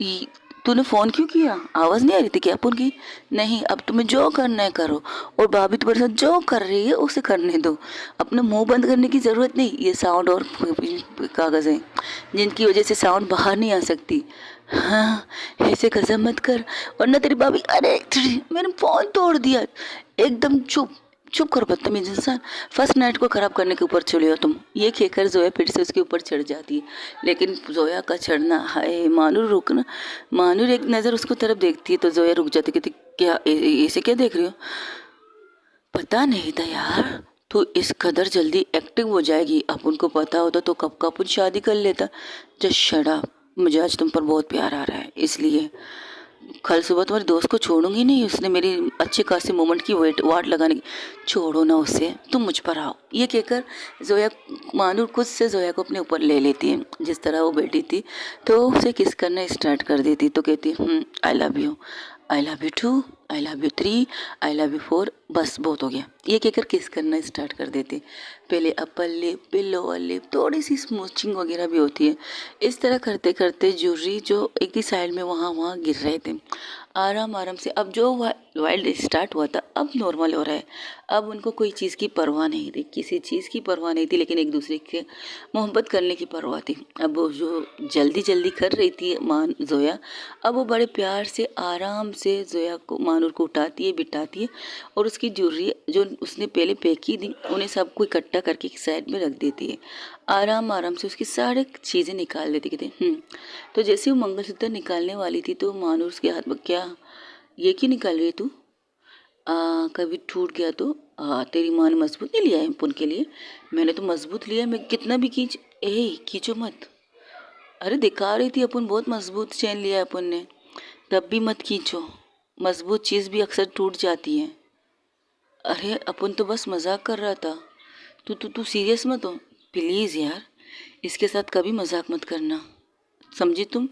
"ये- तूने फ़ोन क्यों किया, आवाज़ नहीं आ रही थी क्या फ़ोन की। नहीं, अब तुम्हें जो करना है करो, और भाभी तुम्हारे साथ जो कर रही है उसे करने दो, अपना मुंह बंद करने की ज़रूरत नहीं। ये साउंड और कागज़ हैं जिनकी वजह से साउंड बाहर नहीं आ सकती। हाँ, ऐसे कसम मत कर वरना तेरी भाभी, अरे मैंने फ़ोन तोड़ दिया। एकदम चुप, चुप करो बदतमीज इंसान, फर्स्ट नाइट को ख़राब करने के ऊपर चले हो तुम। ये कहकर जोया फिर से उसके ऊपर चढ़ जाती है। लेकिन जोया का चढ़ना, हाय मानूर रुकना, मानूर एक नज़र उसको तरफ देखती है तो जोया रुक जाती, कहती क्या ऐसे क्या देख रही हो। पता नहीं था यार तू इस कदर जल्दी एक्टिव हो जाएगी, अब उनको पता होता तो कब का अपन शादी कर लेता। जस्ट शट अप, मुझे आज तुम पर बहुत प्यार आ रहा है, इसलिए कल सुबह तुम्हारे दोस्त को छोड़ूंगी नहीं, उसने मेरी अच्छे खासे मोमेंट की वाट लगाने की। छोड़ो ना उसे, तुम मुझ पर आओ। ये कहकर जोया, मानूर खुद से जोया को अपने ऊपर ले लेती है। जिस तरह वो बैठी थी तो उसे किस करना स्टार्ट कर देती। तो कहती I love you, I love you too, I love you three, I love you four, बस बहुत हो गया। ये कहकर किस करना स्टार्ट कर देते। पहले अपर लिप, फिर लोअर लिप, थोड़ी सी स्मूचिंग वगैरह भी होती है। इस तरह करते करते जूरी जो एक ही साइड में वहाँ वहाँ गिर रहे थे, आराम आराम से। अब जो वाइल्ड स्टार्ट हुआ था अब नॉर्मल हो रहा है। अब उनको कोई चीज़ की परवाह नहीं थी, किसी चीज़ की परवाह नहीं थी, लेकिन एक दूसरे से मोहब्बत करने की परवाह थी। अब वो जो जल्दी जल्दी कर रही थी मान जोया, अब वो बड़े प्यार से आराम से जोया को, मानूर को उठाती है, बिठाती है, और उसकी ज्वेलरी जो उसने पहले पैक की थी उन्हें सबको इकट्ठा करके एक साइड में रख देती है। आराम आराम से उसकी सारी चीज़ें निकाल देती। कहते तो जैसे वो मंगलसूत्र निकालने वाली थी तो मानूर उसके हाथ में, क्या ये क्यों निकाल रही है तू, कभी टूट गया तो तेरी माँ ने मजबूत नहीं लिया है पुन के लिए, मैंने तो मजबूत लिया है, मैं कितना भी खींचो मत। अरे दिखा रही थी अपन बहुत मजबूत चेन लिया है अपन ने, तब भी मत खींचो, मजबूत चीज़ भी अक्सर टूट जाती है। अरे अपन तो बस मजाक कर रहा था, तू सीरियस मत हो प्लीज़ यार, इसके साथ कभी मजाक मत करना, समझी तुम।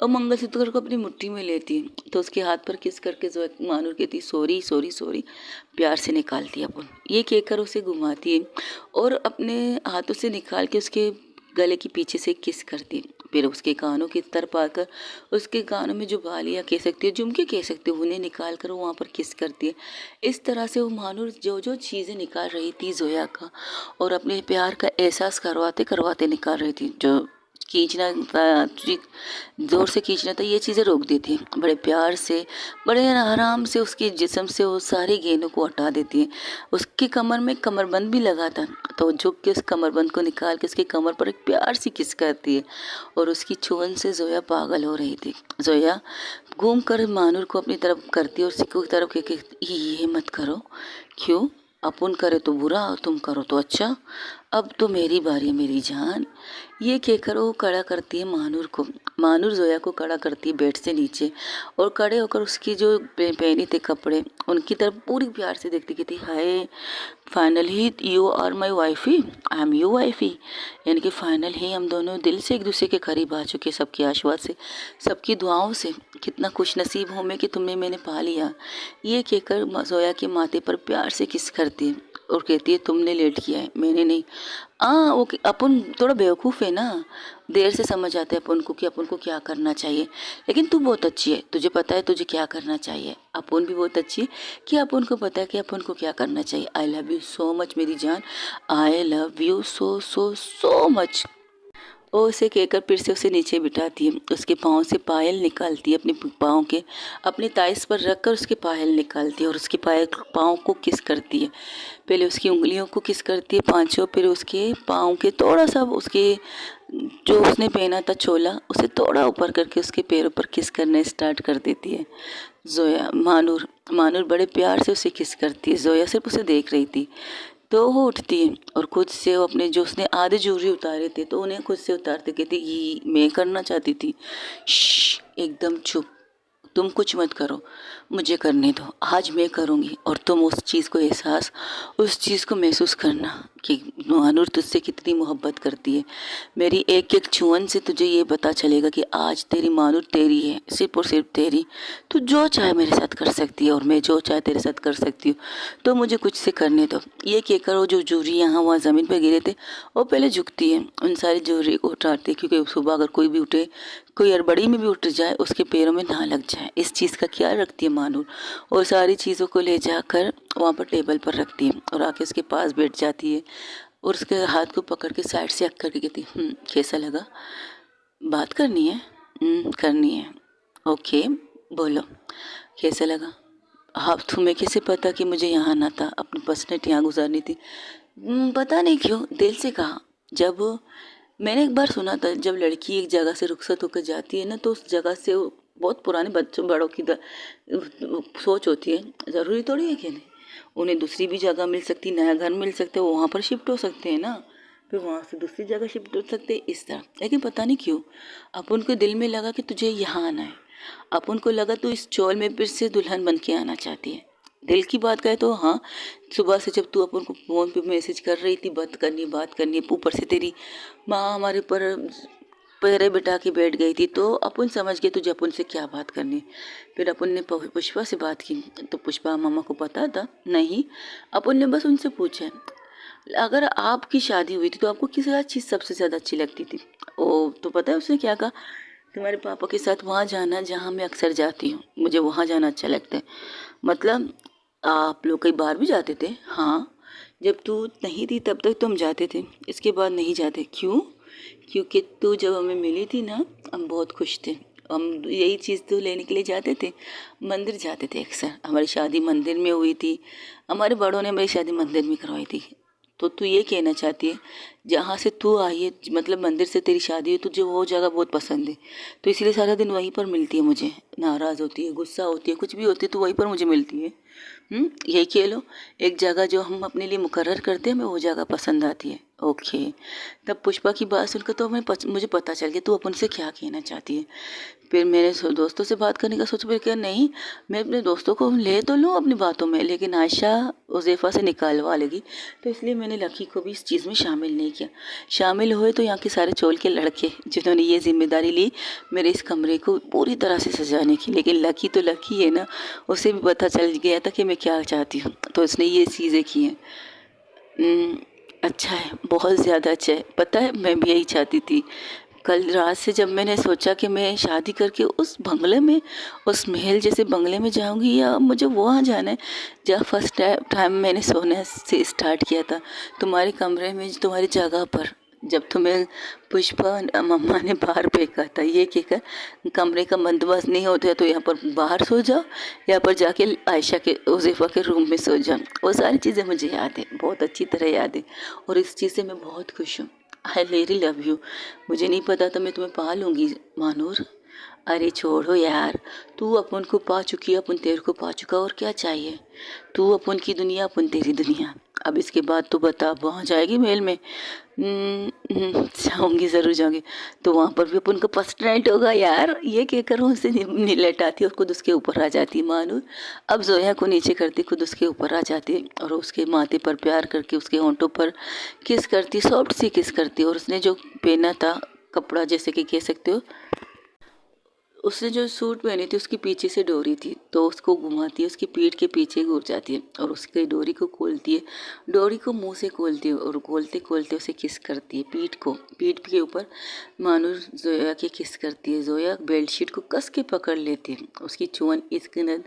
और मंगलसूत्र को अपनी मुट्ठी में लेती है तो उसके हाथ पर किस करके जो मानूर कहती सॉरी सॉरी सॉरी, प्यार से निकालती है अपन। ये कहकर उसे घुमाती है और अपने हाथों से निकाल के उसके गले के पीछे से किस करती है। फिर उसके कानों की तरफ आकर उसके कानों में जो बालियाँ कह सकती है, झुमके कह सकती है, उन्हें निकाल कर वो वहाँ पर किस करती है। इस तरह से वो मानूर जो जो चीज़ें निकाल रही थी जोया का, और अपने प्यार का एहसास करवाते करवाते निकाल रही थी। जो खींचना था, ज़ोर से खींचना था, ये चीज़ें रोक देती है। बड़े प्यार से, बड़े आराम से उसके जिस्म से वो सारी गेंदों को हटा देती है। उसकी कमर में कमरबंद भी लगा था तो झुक के उस कमरबंद को निकाल के उसकी कमर पर एक प्यार सी किस करती है, और उसकी छुअन से जोया पागल हो रही थी। जोया घूम कर मानूर को अपनी तरफ करती है और सिक्कों की तरफ ये मत करो। क्यों, अपन करे तो बुरा और तुम करो तो अच्छा, अब तो मेरी बारी है मेरी जान। ये कहकर वो खड़ा करती है मानूर को, मानूर जोया को खड़ा करती है बेड से नीचे, और खड़े होकर उसकी जो पहनी थे कपड़े उनकी तरफ पूरी प्यार से देखती, कहती hi finally you are my wifey, I am you wifey. यानी कि फाइनल ही हम दोनों दिल से एक दूसरे के करीब आ चुके, सबके आशीर्वाद से, सबकी दुआओं से। कितना खुश नसीब हूँ मैं कि तुम्हें मैंने पा लिया। ये कहकर जोया के माथे पर प्यार से किस करती है और कहती है तुमने लेट किया है, मैंने नहीं। वो अपन थोड़ा बेवकूफ़ है ना, देर से समझ आते हैं अपन को कि अपन को क्या करना चाहिए। लेकिन तू बहुत अच्छी है, तुझे पता है तुझे क्या करना चाहिए। अपन भी बहुत अच्छी है कि अपन को पता है कि अपन को क्या करना चाहिए। आई लव यू सो मच मेरी जान, आई love you so so so much. वो उसे कहकर फिर से उसे नीचे बिठाती है, उसके पाँव से पायल निकालती है, अपने पाँव के अपने ताइस पर रखकर उसके पायल निकालती है और उसके पाँव को किस करती है। पहले उसकी उंगलियों को किस करती है पांचों, फिर उसके पाँव के थोड़ा सा उसके जो उसने पहना था चोला उसे थोड़ा ऊपर करके उसके पैरों पर किस करना स्टार्ट कर देती है। जोया मानूर बड़े प्यार से उसे किस करती है। जोया सिर्फ उसे देख रही थी तो वो उठती है और खुद से वो अपने जो उसने आधे जूरी उतारे थे तो उन्हें खुद से उतारते, कहती ये मैं करना चाहती थी। एकदम चुप, तुम कुछ मत करो, मुझे करने दो, आज मैं करूँगी और तुम उस चीज़ को एहसास, उस चीज़ को महसूस करना कि महानूर तुझसे कितनी मोहब्बत करती है। मेरी एक एक छुअन से तुझे ये पता चलेगा कि आज तेरी महानूर तेरी है, सिर्फ और सिर्फ तेरी। तू जो चाहे मेरे साथ कर सकती है और मैं जो चाहे तेरे साथ कर सकती हूँ, तो मुझे कुछ से करने दो। ये कहकर वो जो जूरी यहाँ वहाँ ज़मीन पर गिरे थे, वो पहले झुकती है, उन सारी जूरी को उठाती है, क्योंकि सुबह अगर कोई भी उठे, कोई अड़बड़ी में भी उठ जाए, उसके पैरों में ना लग जाए, इस चीज़ का ख्याल रखती है महानूर। और सारी चीज़ों को ले जाकर वहाँ पर टेबल पर रखती है और आके उसके पास बैठ जाती है और उसके हाथ को पकड़ के साइड से अक करके कहती कैसा लगा, बात करनी है? करनी है, ओके बोलो कैसा लगा। हाँ, तुम्हें कैसे पता कि मुझे यहाँ आना था, अपनी पर्सनैलिटी यहाँ गुजारनी थी? पता नहीं क्यों दिल से कहा। जब मैंने एक बार सुना था, जब लड़की एक जगह से रुखसत होकर जाती है ना, तो उस जगह से बहुत पुराने बच्चों बड़ों की सोच होती है, ज़रूरी थोड़ी है कि नहीं उन्हें दूसरी भी जगह मिल सकती, नया घर मिल सकता है, वो वहाँ पर शिफ्ट हो सकते हैं ना, फिर वहाँ से दूसरी जगह शिफ्ट हो सकते हैं इस तरह। लेकिन पता नहीं क्यों अपन को दिल में लगा कि तुझे यहाँ आना है, अपन को लगा तू इस चौल में फिर से दुल्हन बन के आना चाहती है। दिल की बात कहे तो हाँ, सुबह से जब तू अपन को फ़ोन पे मैसेज कर रही थी, बात करनी है, ऊपर से तेरी माँ हमारे ऊपर पैरे बिठा के बैठ गई थी, तो अपन समझ गए तुझे अपन से क्या बात करनी है। फिर अपन ने पुष्पा से बात की, तो पुष्पा मामा को पता था नहीं, अपन ने बस उनसे पूछा अगर आपकी शादी हुई थी तो आपको किस चीज़ सबसे ज़्यादा अच्छी लगती थी। ओ तो पता है उसने क्या कहा, तुम्हारे पापा के साथ वहाँ जाना जहाँ मैं अक्सर जाती हूँ, मुझे वहाँ जाना अच्छा लगता है। मतलब आप लोग कई बार भी जाते थे? हाँ, जब तू नहीं थी तब तक तो हम जाते थे, इसके बाद नहीं जाते। क्यों? क्योंकि तू जब हमें मिली थी ना, हम बहुत खुश थे, हम यही चीज़ तो लेने के लिए जाते थे, मंदिर जाते थे अक्सर। हमारी शादी मंदिर में हुई थी, हमारे बड़ों ने हमारी शादी मंदिर में करवाई थी। तो तू ये कहना चाहती है जहाँ से तू आई है, मतलब मंदिर से तेरी शादी हुई, तुझे वो जगह बहुत पसंद है, तो इसलिए सारा दिन वहीं पर मिलती है मुझे। नाराज़ होती है, गुस्सा होती है, कुछ भी होती है तो वहीं पर मुझे मिलती है। यही कह लो, एक जगह जो हम अपने लिए मुकर्रर करते हैं हमें वो जगह पसंद आती है। ओके। तब पुष्पा की बात सुनकर तो मुझे पता चल गया तू अपन से क्या कहना चाहती है। फिर मेरे दोस्तों से बात करने का सोच, फिर क्या नहीं, मैं अपने दोस्तों को ले तो लूँ अपनी बातों में, लेकिन आयशा उज़ैफ़ा से निकालवा लेगी, तो इसलिए मैंने लकी को भी इस चीज़ में शामिल नहीं किया। शामिल हुए तो यहाँ के सारे चोल के लड़के जिन्होंने ये जिम्मेदारी ली मेरे इस कमरे को पूरी तरह से सजाने की। लेकिन लकी तो लकी है ना, उसे भी पता चल गया था कि मैं क्या चाहती हूँ, तो उसने ये चीज़ें की हैं। अच्छा है, बहुत ज़्यादा अच्छा है। पता है मैं भी यही चाहती थी। कल रात से जब मैंने सोचा कि मैं शादी करके उस बंगले में, उस महल जैसे बंगले में जाऊंगी, या मुझे वहाँ जाना है जहाँ फर्स्ट टाइम मैंने सोने से स्टार्ट किया था, तुम्हारे कमरे में, तुम्हारी जगह पर, जब तुम्हें पुष्पा मम्मा ने बाहर फेंका था ये कहकर कमरे का बंदोबस्त नहीं होता तो यहाँ पर बाहर सो जाओ, यहाँ पर जाके आयशा के उज़ैफ़ा के रूम में सो जाओ। वो सारी चीज़ें मुझे याद है, बहुत अच्छी तरह याद है, और इस चीज़ से मैं बहुत खुश हूँ। I really love you. मुझे नहीं पता था मैं तुम्हें पा लूँगी महानूर। अरे छोड़ो यार, तू अपन को पा चुकी है, अपन तेरे को पा चुका, और क्या चाहिए। तू अपन की दुनिया, अपन तेरी दुनिया। अब इसके बाद तो बता, वहाँ जाएगी महल में? जाऊँगी, ज़रूर जाऊँगी। तो वहाँ पर भी अपन का फर्स्ट नाइट होगा यार। ये कहकर उसे लेटाती और खुद उसके ऊपर आ जाती महानूर। अब जोया को नीचे करती, खुद उसके ऊपर आ जाती और उसके माथे पर प्यार करके उसके होंठों पर किस करती, सॉफ्ट सी किस करती। और उसने जो पहना था कपड़ा, जैसे कि कह सकते हो, उसने जो सूट पहनी थी उसके पीछे से डोरी थी, तो उसको घुमाती है, उसकी पीठ के पीछे घुर जाती है और उसकी डोरी को खोलती है, डोरी को मुंह से खोलती है और खोलते खोलते उसे किस करती है पीठ को, पीठ के ऊपर मानूर जोया के किस करती है। जोया बेडशीट को कस के पकड़ लेती है, उसकी चुहन इसके अंदर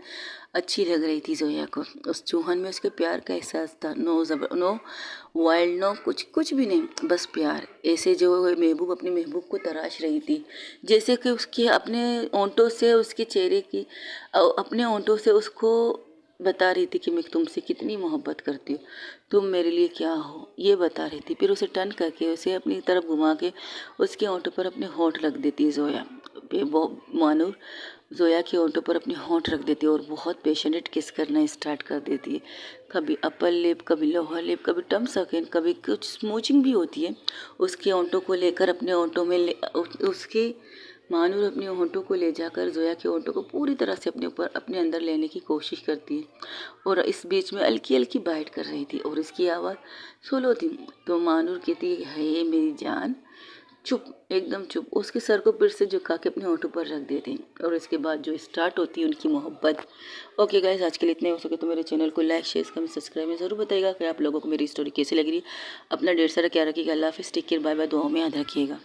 अच्छी लग रही थी जोया को। उस चूहन में उसके प्यार का एहसास था, नो वाइल्ड, नो कुछ भी नहीं, बस प्यार। ऐसे जो महबूब अपनी महबूब को तराश रही थी, जैसे कि उसके अपने ओंठों से, उसके चेहरे की अपने ओंठों से उसको बता रही थी कि मैं तुमसे कितनी मोहब्बत करती हूँ, तुम मेरे लिए क्या हो, ये बता रही थी। फिर उसे टर्न करके उसे अपनी तरफ घुमा के उसके ओंठों पर अपने होंठ रख देती है जोया। वो मानूर जोया के होंठों पर अपने होंठ रख देती है और बहुत पेशेंट किस करना स्टार्ट कर देती है। कभी अपर लिप, कभी लोअर लिप, कभी टम सकेंड, कभी कुछ स्मूचिंग भी होती है। उसके होंठों को लेकर अपने होंठों में उसके महानूर अपने होंठों को ले जाकर जोया के होंठों को पूरी तरह से अपने अंदर लेने की कोशिश करती है और इस बीच में हल्की हल्की बाइट कर रही थी और इसकी आवाज़ स्लो थी। तो महानूर कहती है, हे मेरी जान, चुप, एकदम चुप। उसके सर को फिर से झुका के अपने होंठों पर रख देते और इसके बाद जो स्टार्ट होती है उनकी मोहब्बत। ओके गाइस, आज के लिए इतने। हो सके तो मेरे चैनल को लाइक शेयर कमेंट सब्सक्राइब में ज़रूर बताइएगा कि आप लोगों को मेरी स्टोरी कैसी लग रही है। अपना ढेर सारा ख्याल रखिएगा। अल्लाह हाफिज़, टेक केयर, बाय बाय, दुआओं में याद रखिएगा।